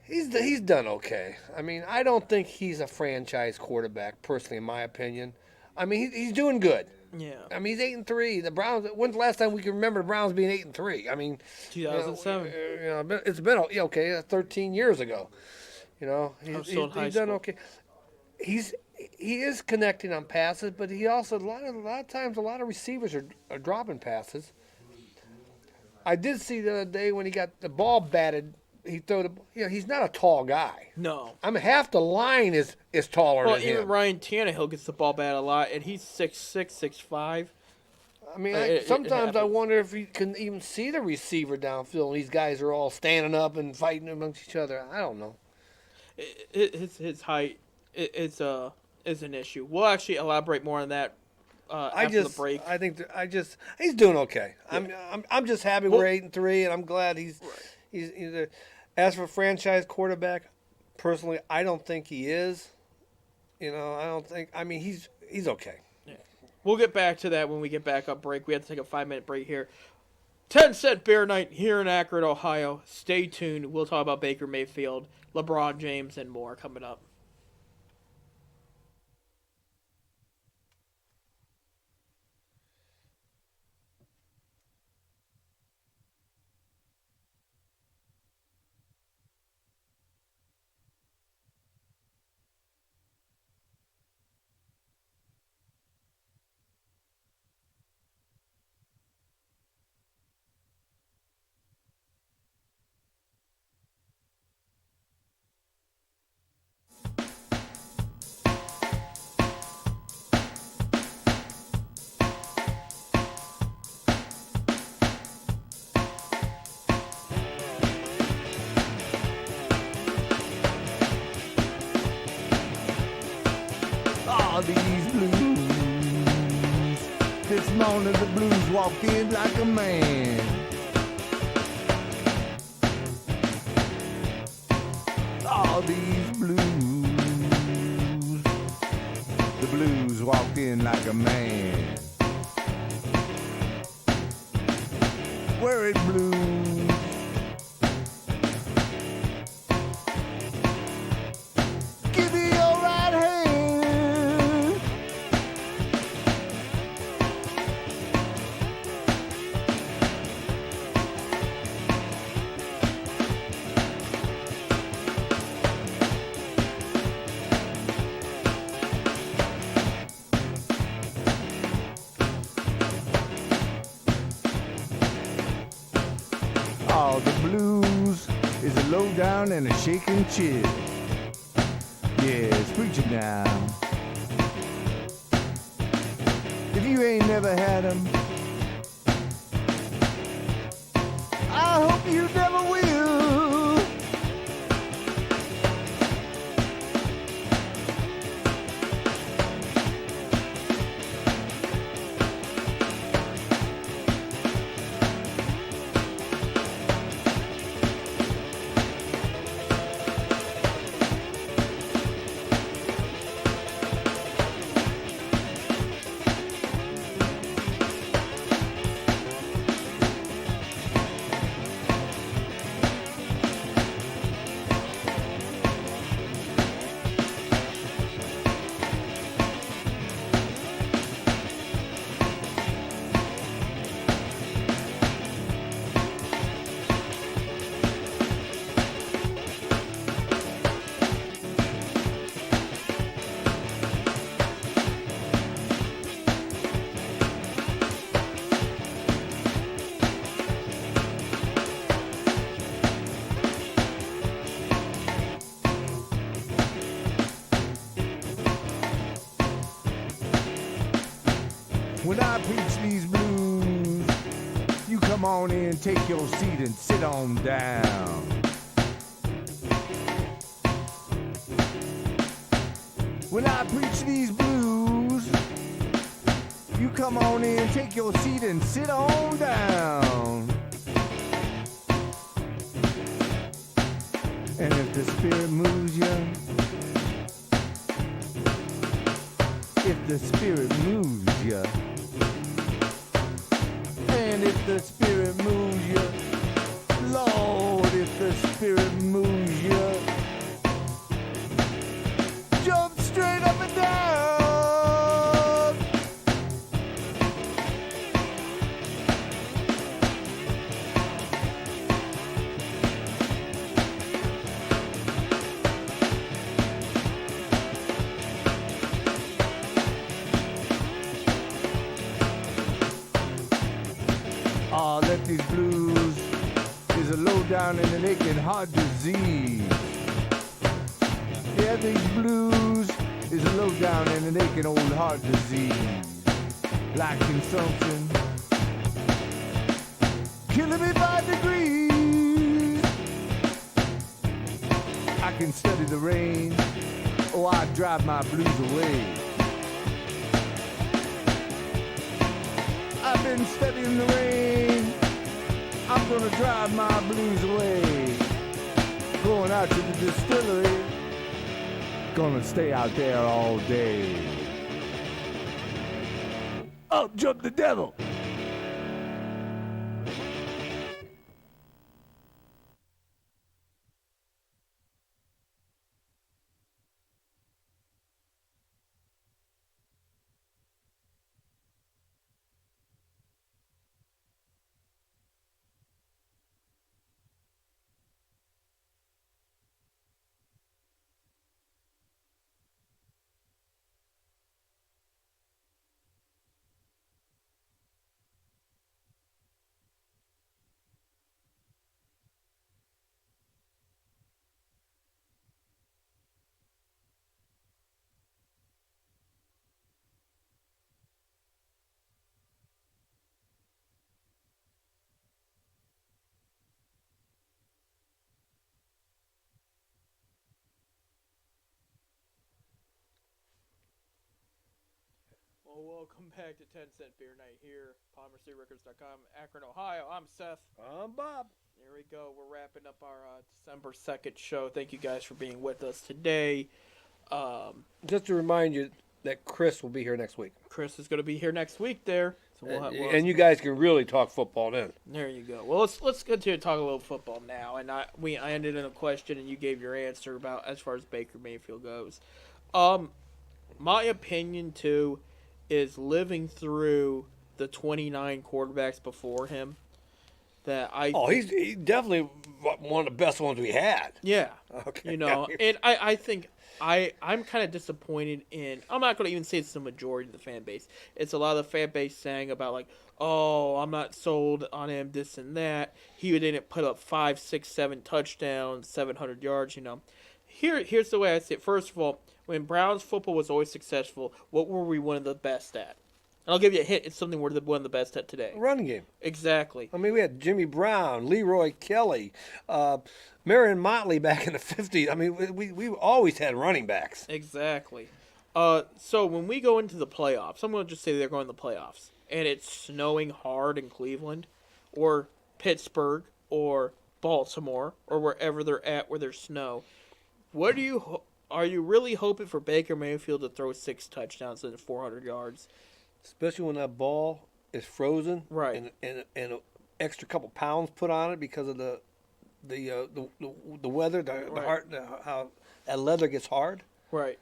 He's done okay. I mean, I don't think he's a franchise quarterback, personally, in my opinion. I mean, he's doing good. Yeah. I mean, he's 8-3. The Browns. When's the last time we can remember the Browns being 8-3? I mean, 2007. It's been okay, 13 years ago. You know, was still in high he's done school. okay. He is connecting on passes, but he also a lot of times a lot of receivers are dropping passes. I did see the other day when he got the ball batted. He threw the. He's not a tall guy. No. I mean, half the line is taller Well, than even him. Ryan Tannehill gets the ball bat a lot, and he's 6'6", 6'5". I mean, It sometimes I happens. wonder if you can even see the receiver downfield. And these guys are all standing up and fighting amongst each other. I don't know. His height is an issue. We'll actually elaborate more on that after the break. I think he's doing okay. I'm just happy we're 8-3, and I'm glad he's a, as for franchise quarterback, personally, I don't think he is. I don't think. I mean, he's okay. We'll get back to that when we get back up break. We have to take a 5-minute break here. 10-cent beer night here in Akron, Ohio. Stay tuned. We'll talk about Baker Mayfield, LeBron James, and more coming up. All these blues. This morning the blues walked in like a man. All these blues. The blues walked in like a man. Worried blues. Give me your right hand. All the blues is a lowdown and a shaking chill. Yes, preach it now. If you ain't never had 'em, I hope you never will. When I preach these blues, you come on in, take your seat and sit on down. When I preach these blues, you come on in, take your seat and sit on down. And if the spirit moves you, if the spirit moves you, and if the spirit moves you, Lord, if the spirit moves you, jump straight up and down. Ah, let these blues is a low down and an aching heart disease. Yeah, these blues is a low down and an aching old heart disease. Like consumption, killing me by degrees. I can study the rain, oh, I drive my blues away. I've been studying the rain, I'm gonna drive my blues away. Going out to the distillery, gonna stay out there all day. Up jumped the devil. Welcome back to 10 Cent Beer Night here, PalmerCityRecords.com, Akron, Ohio. I'm Seth. I'm Bob. Here we go. We're wrapping up our December 2nd show. Thank you guys for being with us today. Just to remind you that Chris will be here next week. Chris is going to be here next week there. So And you guys can really talk football then. There you go. Well, let's continue to talk a little football now. And I ended in a question, and you gave your answer about as far as Baker Mayfield goes. My opinion too is living through the 29 quarterbacks before him. That he's definitely one of the best ones we had. Yeah. Okay. You know, and I think I'm kind of disappointed in. I'm not going to even say it's the majority of the fan base. It's a lot of the fan base saying about like, oh, I'm not sold on him, this and that. He didn't put up 5, 6, 7 touchdowns, 700 yards. You know, here's the way I see it. First of all, when Browns football was always successful, what were we one of the best at? And I'll give you a hint. It's something we're one of the best at today. Running game. Exactly. I mean, we had Jimmy Brown, Leroy Kelly, Marion Motley back in the 50s. I mean, we always had running backs. Exactly. So when we go into the playoffs, I'm going to just say they're going to the playoffs, and it's snowing hard in Cleveland or Pittsburgh or Baltimore or wherever they're at where there's snow. Are you really hoping for Baker Mayfield to throw 6 touchdowns and 400 yards? Especially when that ball is frozen, Right? And an extra couple pounds put on it because of the weather, how that leather gets hard. Right.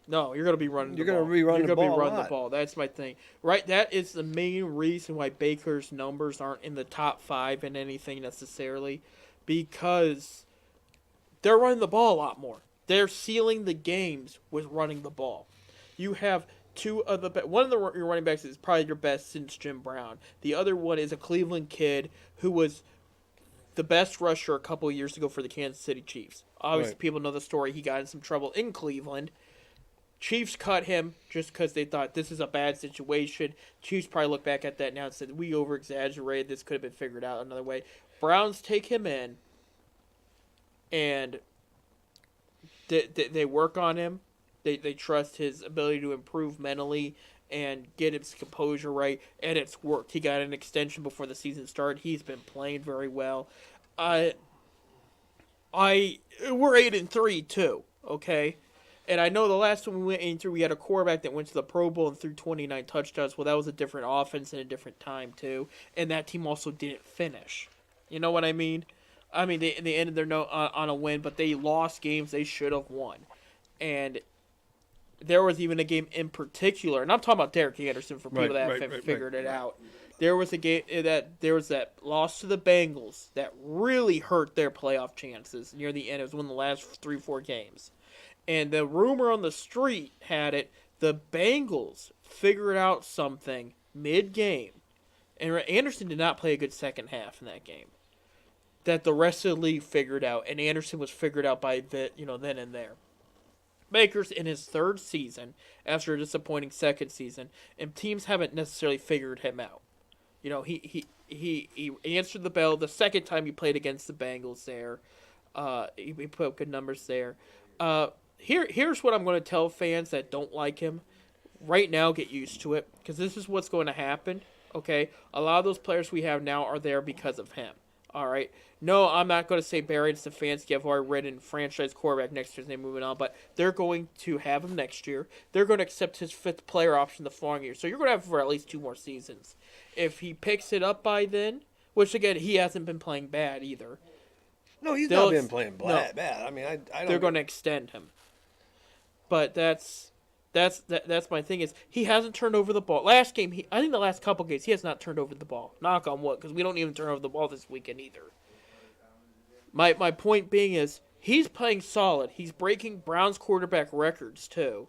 No, you're going to be running. You're going to be running the ball. You're going to be running the ball. That's my thing. Right. That is the main reason why Baker's numbers aren't in the top 5 in anything necessarily, because they're running the ball a lot more. They're sealing the games with running the ball. You have one of your running backs is probably your best since Jim Brown. The other one is a Cleveland kid who was the best rusher a couple of years ago for the Kansas City Chiefs. Obviously, People know the story. He got in some trouble in Cleveland. Chiefs cut him just because they thought this is a bad situation. Chiefs probably look back at that now and said, we over-exaggerated. This could have been figured out another way. Browns take him in, and they work on him. They trust his ability to improve mentally and get his composure right, and it's worked. He got an extension before the season started. He's been playing very well. We're 8-3 too, okay? And I know the last time we went 8-3, we had a quarterback that went to the Pro Bowl and threw 29 touchdowns. Well, that was a different offense and a different time too, and that team also didn't finish. You know what I mean? I mean, they ended their note on a win, but they lost games they should have won, and there was even a game in particular, and I'm talking about Derek Anderson for people that haven't figured it out. There was a game that loss to the Bengals that really hurt their playoff chances near the end. It was one of the last 3-4 games. And the rumor on the street had it, the Bengals figured out something mid-game, and Anderson did not play a good second half in that game, that the rest of the league figured out, and Anderson was figured out by then and there. Baker's in his 3rd season after a disappointing 2nd season, and teams haven't necessarily figured him out. You know, he answered the bell the 2nd time he played against the Bengals there. He put up good numbers there. Here's what I'm going to tell fans that don't like him. Right now, get used to it, because this is what's going to happen, okay? A lot of those players we have now are there because of him. All right. No, I'm not going to say Barry Stefanski. I've already written franchise quarterback next year. They're moving on, but they're going to have him next year. They're going to accept his 5th player option the following year. So you're going to have him for at least 2 more seasons. If he picks it up by then, which again he hasn't been playing bad either. No, he's not been playing bad. I mean, I don't. They're going to extend him. But that's my thing is he hasn't turned over the ball. Last game, I think the last couple games he has not turned over the ball. Knock on wood, because we don't even turn over the ball this weekend either. My point being is he's playing solid. He's breaking Browns quarterback records too.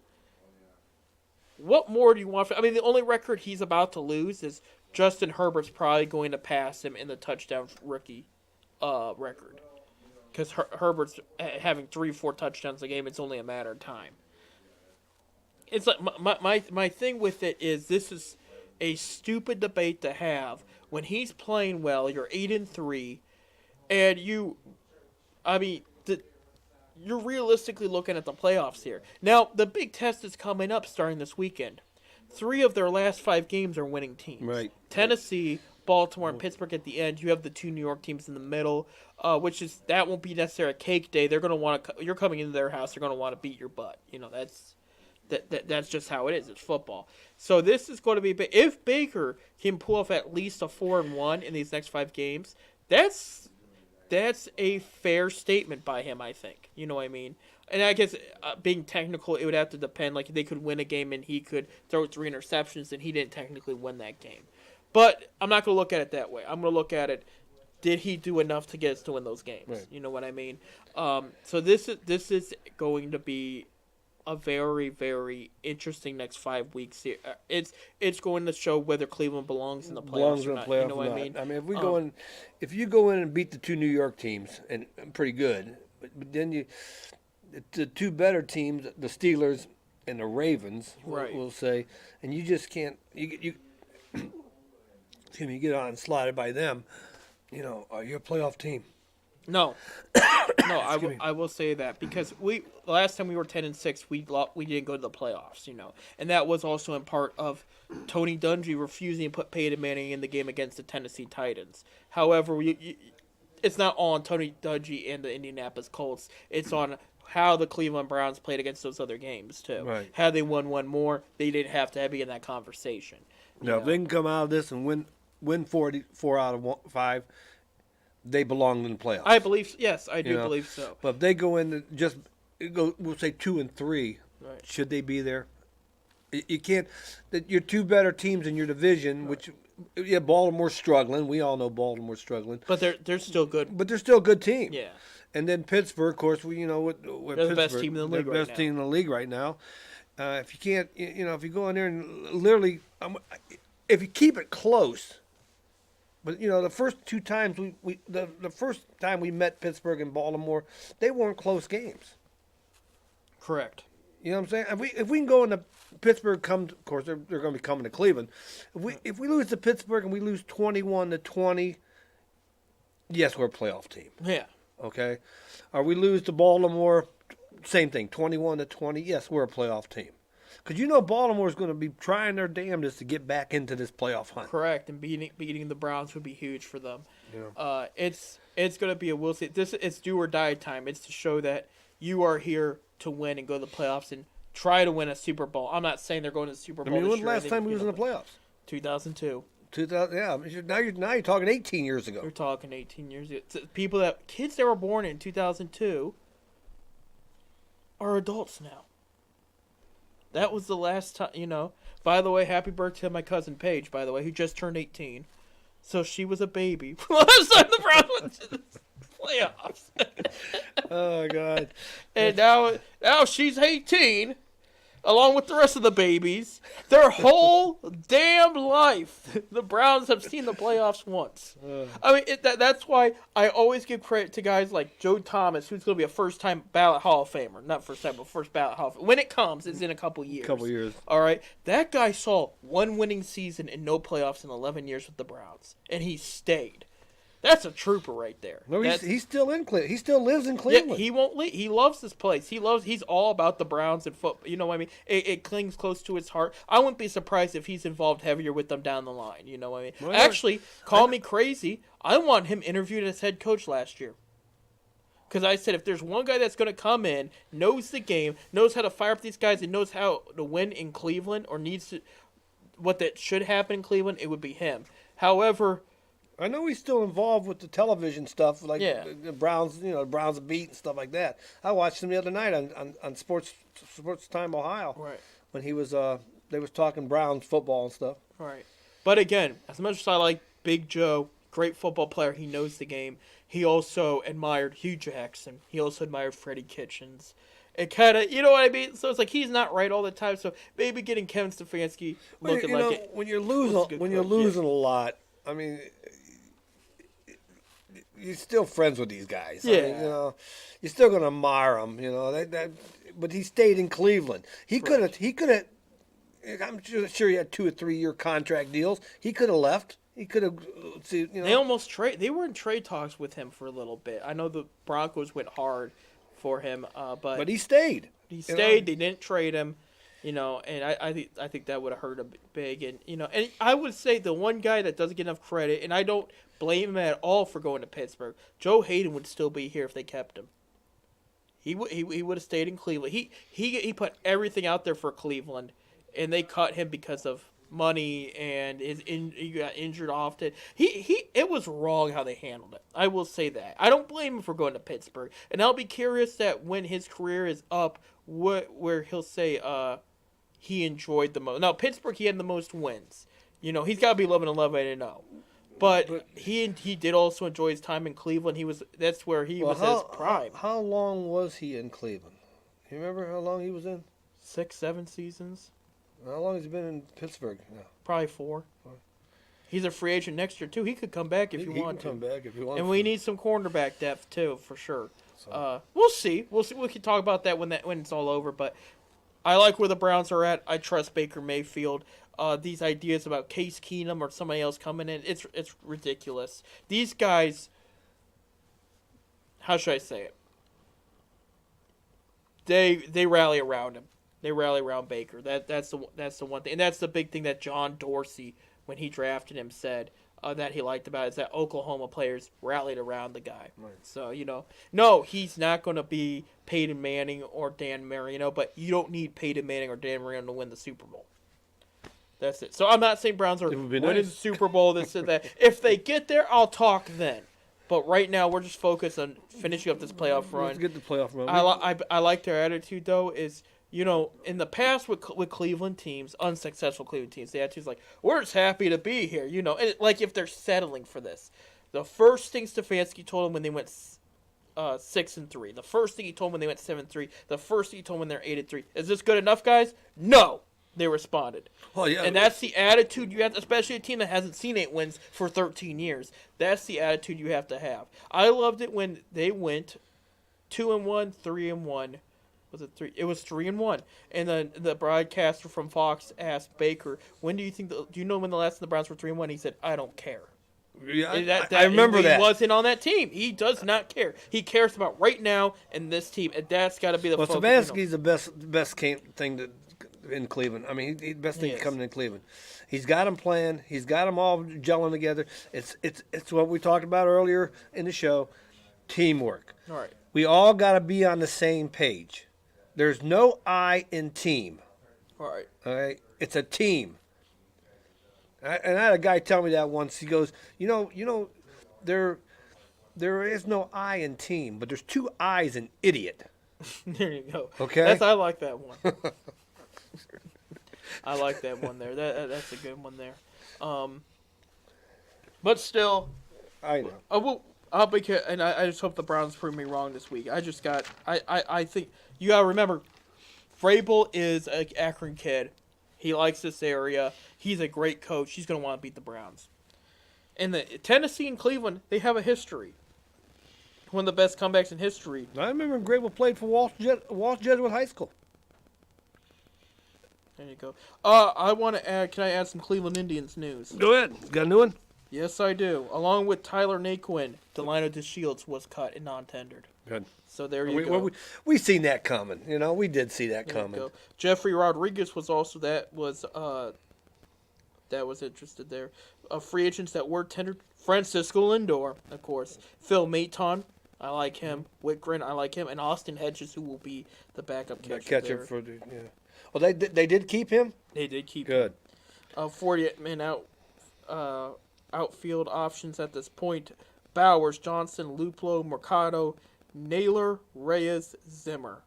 What more do you want? I mean, the only record he's about to lose is Justin Herbert's probably going to pass him in the touchdown rookie record, because Herbert's having 3-4 touchdowns a game. It's only a matter of time. It's like my thing with it is this is a stupid debate to have when he's playing well. You're 8-3, and you're realistically looking at the playoffs here. Now the big test is coming up starting this weekend. 3 of their last 5 games are winning teams. Right. Tennessee, Baltimore, and Pittsburgh at the end. You have the 2 New York teams in the middle, that won't be necessarily a cake day. They're going to want to. You're coming into their house. They're going to want to beat your butt. That's just how it is. It's football. So this is going to be if Baker can pull off at least a 4-1 in these next 5 games. That's a fair statement by him, I think. You know what I mean? And I guess being technical, it would have to depend. Like, they could win a game and he could throw 3 interceptions and he didn't technically win that game. But I'm not going to look at it that way. I'm going to look at it, did he do enough to get us to win those games? Right. You know what I mean? So this is going to be a very, very interesting next 5 weeks here. It's going to show whether Cleveland belongs in the playoffs or not. You know what I mean? I mean, if you go in and beat the 2 New York teams, and pretty good, but then the 2 better teams, the Steelers and the Ravens, Right. we'll say, and you just can't you get onslaughted by them. You're a playoff team. No, I will say that because last time we were 10-6, we didn't go to the playoffs, and that was also in part of Tony Dungy refusing to put Peyton Manning in the game against the Tennessee Titans. However, it's not all on Tony Dungy and the Indianapolis Colts. It's on how the Cleveland Browns played against those other games too. Right. Had they won one more, they didn't have to be in that conversation. Now, if they can come out of this and win 4 out of 5. They belong in the playoffs. I believe, yes, I do believe so. But if they go in we'll say 2 and 3, Right. should they be there? You can't. Your 2 better teams in your division, which Baltimore's struggling. We all know Baltimore's struggling, But they're still good. but they're still a good team. Yeah. And then Pittsburgh, of course, they're the best team in the league they're right best now. team in the league right now. If you can't, if you go in there and literally, if you keep it close. But the first 2 times the first time we met Pittsburgh and Baltimore, they weren't close games. Correct. You know what I'm saying? If we can go into Pittsburgh, of course they're going to be coming to Cleveland. If we lose to Pittsburgh and we lose 21-20, yes, we're a playoff team. Yeah. Okay, or we lose to Baltimore, same thing, 21-20. Yes, we're a playoff team. Because Baltimore's going to be trying their damnedest to get back into this playoff hunt. Correct, and beating the Browns would be huge for them. Yeah. It's going to be a we'll see. It's do or die time. It's to show that you are here to win and go to the playoffs and try to win a Super Bowl. I'm not saying they're going to the Super Bowl. When this was year. the last time we was in the playoffs? 2002. 2000. Yeah. Now you're talking 18 years ago. We're talking 18 years ago. Kids that were born in 2002 are adults now. That was the last time, By the way, happy birthday to my cousin Paige, by the way, who just turned 18. So she was a baby. Last time the Browns went to the playoffs. Oh, God. And now she's 18, along with the rest of the babies. Their whole damn life, the Browns have seen the playoffs once. I mean, that's why I always give credit to guys like Joe Thomas, who's going to be a first-time ballot Hall of Famer. Not first time, but first ballot Hall of Famer. When it comes, it's in a couple years. All right? That guy saw one winning season and no playoffs in 11 years with the Browns, and he stayed. That's a trooper right there. No, he's still in Cleveland. He still lives in Cleveland. Yeah, he won't leave. He loves this place. He's all about the Browns and football. You know what I mean? It clings close to his heart. I wouldn't be surprised if he's involved heavier with them down the line. You know what I mean? Well, Actually, call me crazy. I want him interviewed as head coach last year. Because I said if there's one guy that's going to come in, knows the game, knows how to fire up these guys, and knows how to win in Cleveland, or needs to, what that should happen in Cleveland, it would be him. However, I know he's still involved with the television stuff, like Yeah. the Browns, Browns beat and stuff like that. I watched him the other night on Sports Time Ohio, right. when he was they was talking Browns football and stuff. Right. But again, as much as I like Big Joe, great football player, he knows the game. He also admired Hugh Jackson. He also admired Freddie Kitchens. It kind of, you know what I mean? So it's like he's not right all the time. So maybe getting Kevin Stefanski looking like it. When you're was a good losing coach, a lot, I mean, you're still friends with these guys. Yeah. I mean, you're still gonna admire them. But he stayed in Cleveland. He could have. I'm sure he had 2 or 3 year contract deals. He could have left. He could have. They almost They were in trade talks with him for a little bit. I know the Broncos went hard for him, but he stayed. He stayed. They didn't trade him. And I think that would have hurt him big. And I would say the one guy that doesn't get enough credit, and I don't blame him at all for going to Pittsburgh. Joe Hayden would still be here if they kept him. He would have stayed in Cleveland. He put everything out there for Cleveland, and they cut him because of money, and he got injured often. It was wrong how they handled it. I will say that. I don't blame him for going to Pittsburgh, and I'll be curious that when his career is up, where he'll say he enjoyed the most. Now Pittsburgh, he had the most wins. He's got to be 11-11-0. But he did also enjoy his time in Cleveland. That's where he was at his prime. How long was he in Cleveland? You remember how long he was in? 6-7 seasons. How long has he been in Pittsburgh now? Probably 4. He's a free agent next year too. He could come back if he wanted to. He can come back if he wants. And we need some cornerback depth too, for sure. So. We'll see. We'll see. We can talk about that when it's all over. But I like where the Browns are at. I trust Baker Mayfield. These ideas about Case Keenum or somebody else coming in, it's ridiculous. These guys, how should I say it? They rally around him. They rally around Baker. That's the one thing, and that's the big thing that John Dorsey, when he drafted him, said that he liked about it, is that Oklahoma players rallied around the guy. Right. So no, he's not going to be Peyton Manning or Dan Marino, but you don't need Peyton Manning or Dan Marino to win the Super Bowl. That's it. So I'm not saying Browns are winning the Super Bowl, this and that. If they get there, I'll talk then. But right now, we're just focused on finishing up this playoff run. Let's get the playoff run. I like their attitude, though, is, in the past with Cleveland teams, unsuccessful Cleveland teams, the attitude's like, we're just happy to be here, and like if they're settling for this. The first thing Stefanski told them when they went 6-3, the first thing he told them when they went 7-3, the first thing he told them when they're 8-3, is this good enough, guys? No! They responded. Well, yeah. And that's the attitude you have, especially a team that hasn't seen 8 wins for 13 years. That's the attitude you have to have. I loved it when they went 2-1, 3-1. Was it 3? It was 3-1. And then the broadcaster from Fox asked Baker, "When do you think? Do you know when the last of the Browns were 3-1?" He said, "I don't care." Yeah, I remember that. He wasn't on that team. He does not care. He cares about right now and this team, and that's got to be the focus. Stefanski's the best thing in Cleveland. I mean, the best thing coming in Cleveland. He's got them playing. He's got them all gelling together. It's what we talked about earlier in the show, teamwork. All right. We all got to be on the same page. There's no I in team. All right. All right. It's a team. And I had a guy tell me that once. He goes, there is no I in team, but there's 2 I's in idiot. There you go. Okay. I like that one. I like that one there. That's a good one there. But still, I know. I'll be and I just hope the Browns prove me wrong this week. I think you gotta remember, Vrabel is an Akron kid. He likes this area. He's a great coach. He's gonna want to beat the Browns. And the Tennessee and Cleveland, they have a history. One of the best comebacks in history. I remember Grable played for Walsh Jesuit High School. There you go. I want to add. Can I add some Cleveland Indians news? Go ahead. Got a new one? Yes, I do. Along with Tyler Naquin, Delino DeShields was cut and non-tendered. Good. So there you go. We seen that coming. We did see that coming. Jeffrey Rodriguez was also that was interested there. Free agents that were tendered: Francisco Lindor, of course. Phil Maton, I like him. Whitgren, I like him, and Austin Hedges, who will be the backup catcher. For the Well, they did keep him. They did keep Good. him. 48-man outfield options at this point: Bowers, Johnson, Luplo, Mercado, Naylor, Reyes, Zimmer.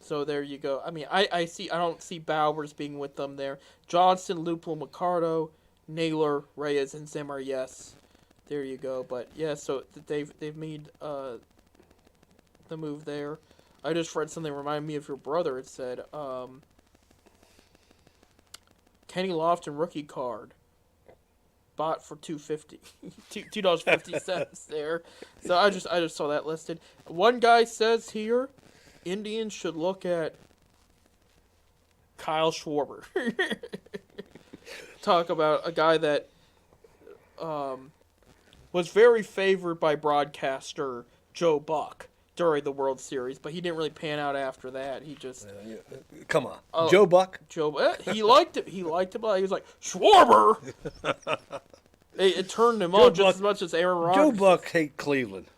So there you go. I mean, I don't see Bowers being with them there. Johnson, Luplo, Mercado, Naylor, Reyes, and Zimmer. Yes, there you go. But yeah, so they've made the move there. I just read something that reminded me of your brother. It said Kenny Lofton rookie card bought for $2.50, $2.50 there. So I just saw that listed. One guy says here, Indians should look at Kyle Schwarber. Talk about a guy that was very favored by broadcaster Joe Buck during the World Series, but he didn't really pan out after that. He just Come on, Joe Buck. He liked it. He liked it, but he was like Schwarber. it turned him on just as much as Aaron Rodgers. Joe Buck hate Cleveland.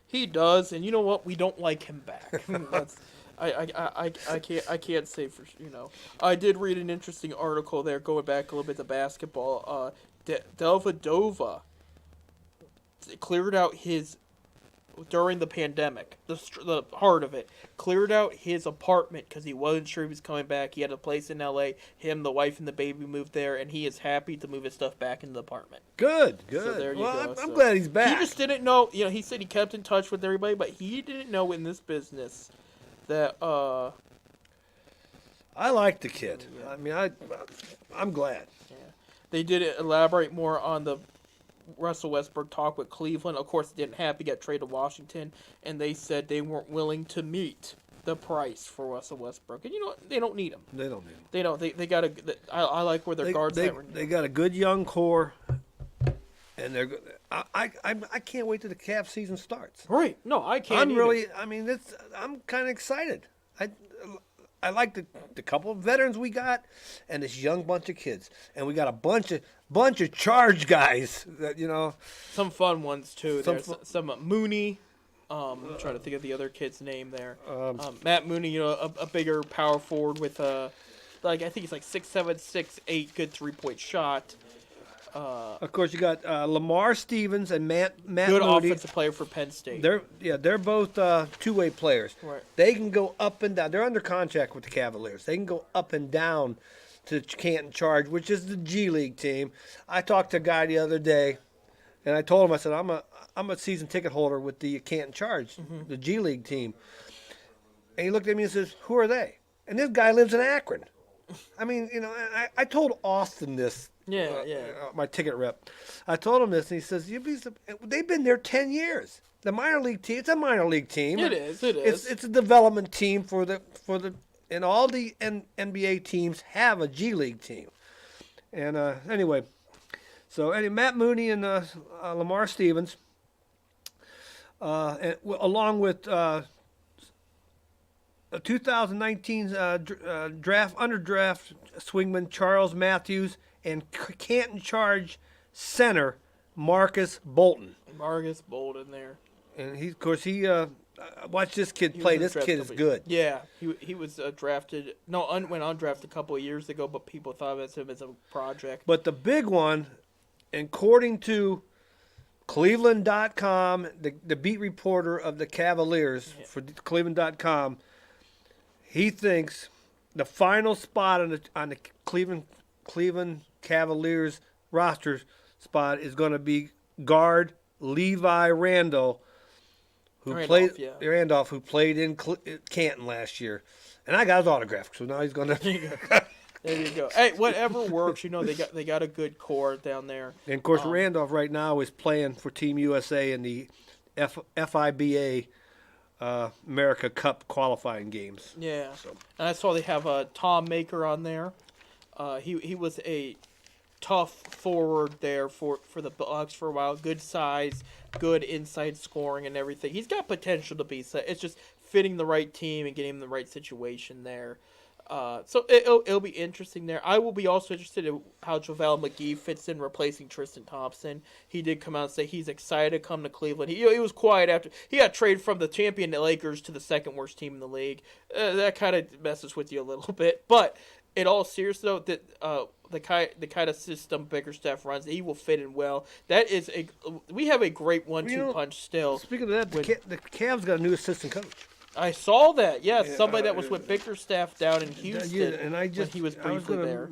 He does, and you know what? We don't like him back. That's, I can't say for I did read an interesting article there, going back a little bit to basketball. Dellavedova cleared out his during the pandemic. The heart of it cleared out his apartment because he wasn't sure he was coming back. He had a place in L.A. Him, the wife, and the baby moved there, and he is happy to move his stuff back into the apartment. Good. So there you go. I'm glad he's back. He just didn't know. He said he kept in touch with everybody, but he didn't know in this business that. I like the kid. Yeah. I mean, I'm glad. Yeah. They did elaborate more on the Russell Westbrook talk with Cleveland. Of course, it didn't happen. He got traded to Washington, and they said they weren't willing to meet the price for Russell Westbrook. And they don't need him. They don't need him. They don't. They got a. I like where their guards at. They got a good young core, and they're. I can't wait till the Cavs season starts. Right. No, I can't. I'm kind of excited. I like the couple of veterans we got, and this young bunch of kids, and we got a bunch of charge guys that Some fun ones too. Some Mooney. I'm trying to think of the other kid's name there. Matt Mooney, a bigger power forward with I think he's like 6'7", 6'8", good 3-point shot. Of course, you got Lamar Stevens and Matt good Mooney. Offensive player for Penn State. They're both two-way players. Right. They can go up and down. They're under contract with the Cavaliers. They can go up and down to Canton Charge, which is the G League team. I talked to a guy the other day, and I told him, I said, I'm a season ticket holder with the Canton Charge, the G League team. And he looked at me and says, "Who are they?" And this guy lives in Akron. I mean, I told Austin this. My ticket rep. I told him this, and he says, they've been there 10 years. The minor league team, it's a minor league team. It is. It's a development team and all the NBA teams have a G League team. And anyway, Matt Mooney and Lamar Stevens, along with 2019 underdraft swingman Charles Matthews and Canton Charge center Marcus Bolton. Marcus Bolton there. And he watch this kid play. This kid is good. Yeah, he was drafted. No, went undrafted a couple of years ago, but people thought of him as a project. But the big one, according to Cleveland.com, the beat reporter of the Cavaliers for Cleveland.com, he thinks the final spot on the Cleveland Cavaliers roster spot is going to be guard Levi Randolph, who played in Canton last year, and I got his autograph, so now he's going to. There you go. Hey, whatever works. They got a good core down there. And of course, Randolph right now is playing for Team USA in the FIBA America Cup qualifying games. Yeah, and I saw they have Tom Maker on there. He was a tough forward there for the Bucks for a while. Good size, good inside scoring and everything. He's got potential to be. So it's just fitting the right team and getting him in the right situation there. So it'll be interesting there. I will be also interested in how JaVale McGee fits in replacing Tristan Thompson. He did come out and say he's excited to come to Cleveland. He was quiet after he got traded from the champion Lakers to the second worst team in the league. That kind of messes with you a little bit. But in all seriousness, though, that the kind of system Bickerstaff runs, he will fit in well. We have a great 1-2 punch still. Speaking of that, the Cavs got a new assistant coach. I saw that. Yes, somebody that was with Bickerstaff down in Houston. And he was briefly there.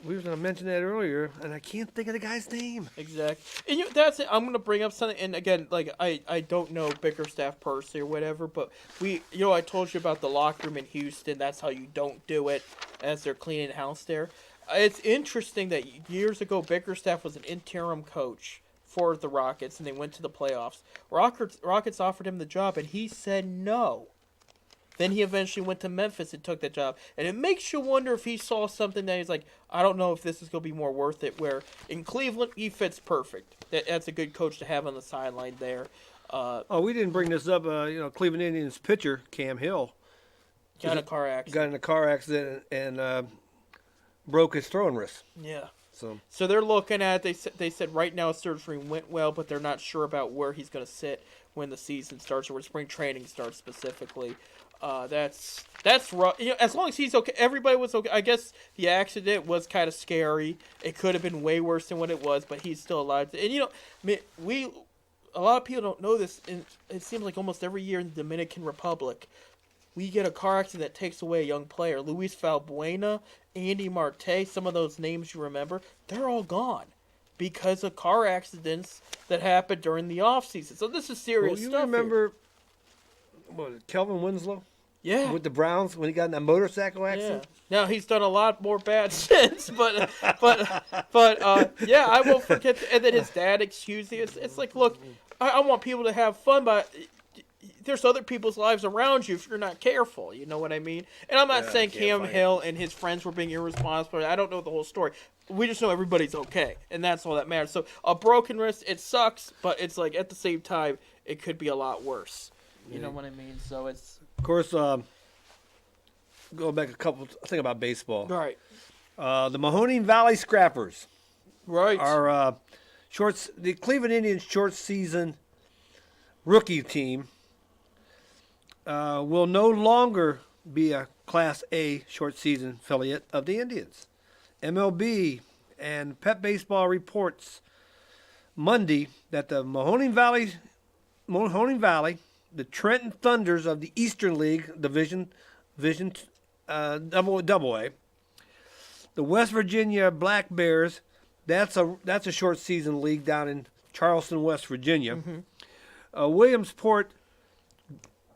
We were going to mention that earlier, and I can't think of the guy's name. Exactly. And that's it. I'm going to bring up something. And again, I don't know Bickerstaff personally or whatever, but I told you about the locker room in Houston. That's how you don't do it, as they're cleaning house there. It's interesting that years ago Bickerstaff was an interim coach for the Rockets, and they went to the playoffs. Rockets offered him the job, and he said no. Then he eventually went to Memphis and took that job. And it makes you wonder if he saw something that he's like, I don't know if this is going to be more worth it, where in Cleveland, he fits perfect. That's a good coach to have on the sideline there. Oh, we didn't bring this up. Cleveland Indians pitcher Cam Hill Got in a car accident. got in a car accident and broke his throwing wrist. Yeah. So they're looking at. They said right now surgery went well, but they're not sure about where he's going to sit when the season starts or when spring training starts specifically. That's rough. As long as he's okay, everybody was okay. I guess the accident was kind of scary. It could have been way worse than what it was, but he's still alive. And a lot of people don't know this, and it seems like almost every year in the Dominican Republic, we get a car accident that takes away a young player. Luis Valbuena, Andy Marte, some of those names you remember, they're all gone because of car accidents that happened during the offseason. So this is serious you stuff. remember Kelvin Winslow Yeah. with the Browns when he got in that motorcycle Yeah. accident? Now he's done a lot more bad since, but I won't forget. And then his dad excused him. It's like, look, I want people to have fun, but there's other people's lives around you if you're not careful. You know what I mean? And I'm not saying Cam Hill and his friends were being irresponsible. I don't know the whole story. We just know everybody's okay, and that's all that matters. So a broken wrist, it sucks, but it's like at the same time, it could be a lot worse. You know what I mean? So it's Of course, going back think about baseball. right, The Mahoning Valley Scrappers right. are the Cleveland Indians short season rookie team will no longer be a Class A short season affiliate of the Indians. MLB and Pep Baseball reports Monday that the Mahoning Valley, the Trenton Thunders of the Eastern League Division Double A, the West Virginia Black Bears, that's a short season league down in Charleston, West Virginia. Williamsport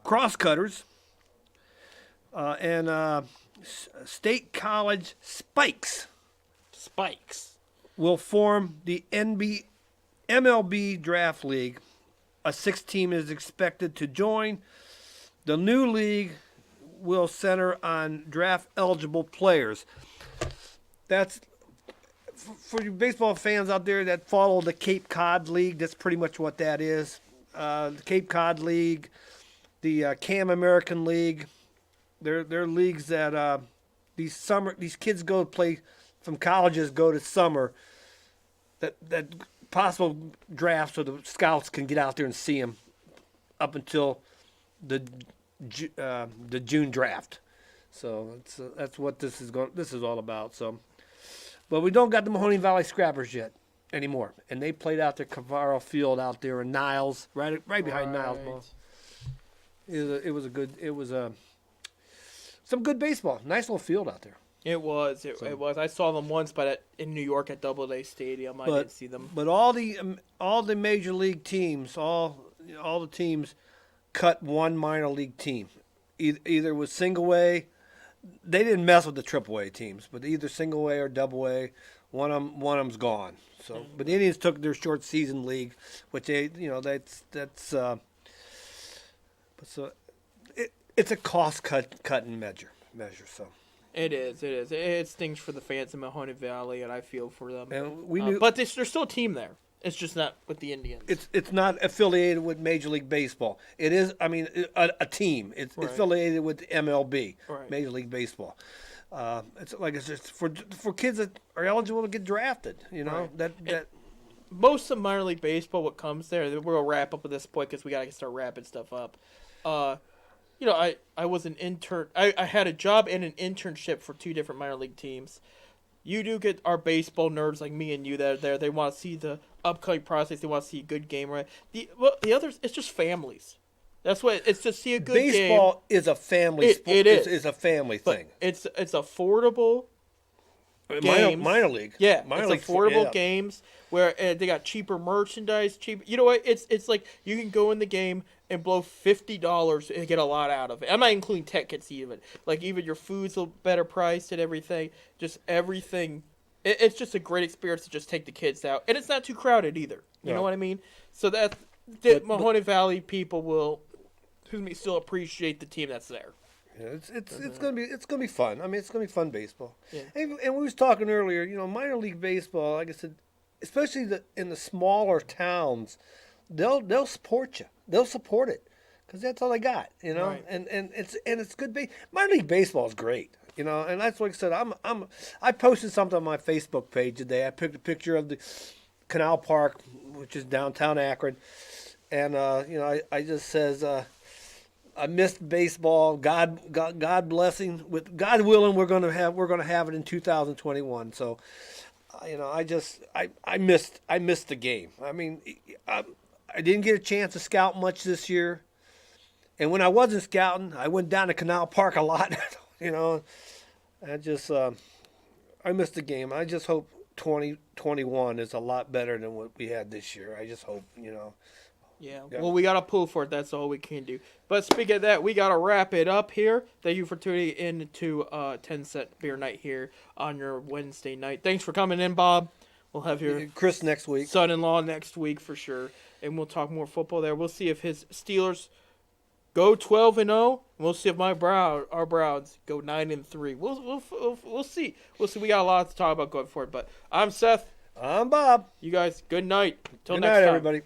Crosscutters and State College Spikes will form the MLB Draft League. A sixth team is expected to join. The new league will center on draft-eligible players. That's for you baseball fans out there that follow the Cape Cod League. That's pretty much what that is. The Cape Cod League, the Cam American League. They're leagues that these kids go play from colleges go to summer. That possible drafts so the scouts can get out there and see them up until the June draft. So that's what this is all about. So, but we don't got the Mahoning Valley Scrappers yet anymore, and they played out there Cavaro Field out there in Niles, right behind Niles. Ball. It was some good baseball. Nice little field out there. It was. It was. I saw them once, but in New York at Doubleday Stadium, I didn't see them. But all the major league teams, all the teams, cut one minor league team. Either was single A. They didn't mess with the triple A teams, but either single A or double A, one of them's gone. So, but the Indians took their short season league, which it's a cost cutting measure. So. It is. It stings for the fans in Mahoning Valley, and I feel for them. And but there's still a team there. It's just not with the Indians. It's not affiliated with Major League Baseball. It is. I mean, a team. It's affiliated with MLB, Major League Baseball. It's just for kids that are eligible to get drafted. You know that. Most of minor league baseball, what comes there, we'll wrap up at this point because we gotta start wrapping stuff up. I was an intern. I had a job and an internship for two different minor league teams. You do get our baseball nerds like me and you that are there. They want to see the upcoming process. They want to see a good game, right? The others, it's just families. That's what it's to see a good game. Baseball is a family sport. It is. It's a family thing. It's affordable games. Minor league. Yeah, minor league affordable games where they got cheaper merchandise. You know what? It's like you can go in the game and blow $50 and get a lot out of it. I'm not including tickets even. Like even your food's a better price and everything. Just everything. It's just a great experience to just take the kids out, and it's not too crowded either. You know what I mean? So that the Mahoning Valley people will, still appreciate the team that's there. Yeah, it's gonna be fun. I mean, it's gonna be fun baseball. Yeah. And we was talking earlier. Minor league baseball, like I said, especially in the smaller towns, they'll support you. they'll support it because that's all they got, you know. Right. And it's good. Minor league baseball is great, you know. And that's like I said. I posted something on my Facebook page today. I picked a picture of the Canal Park, which is downtown Akron, and you know, I just says. I missed baseball. God blessing. With God willing, we're gonna have it in 2021. So, you know, I missed the game. I mean, I didn't get a chance to scout much this year, and when I wasn't scouting, I went down to Canal Park a lot. You know, I missed the game. I just hope 2021 is a lot better than what we had this year. I just hope, you know. Yeah. Yeah. Well, we got to pull for it. That's all we can do. But speaking of that, we got to wrap it up here. Thank you for tuning in to 10 Cent Beer Night here on your Wednesday night. Thanks for coming in, Bob. We'll have your Chris next week. son-in-law next week for sure. And we'll talk more football there. We'll see if his Steelers go 12-0. We'll see if our Browns go 9-3. We'll see. We'll see. We got a lot to talk about going forward. But I'm Seth. I'm Bob. You guys, good night. Till Good next night, time. everybody.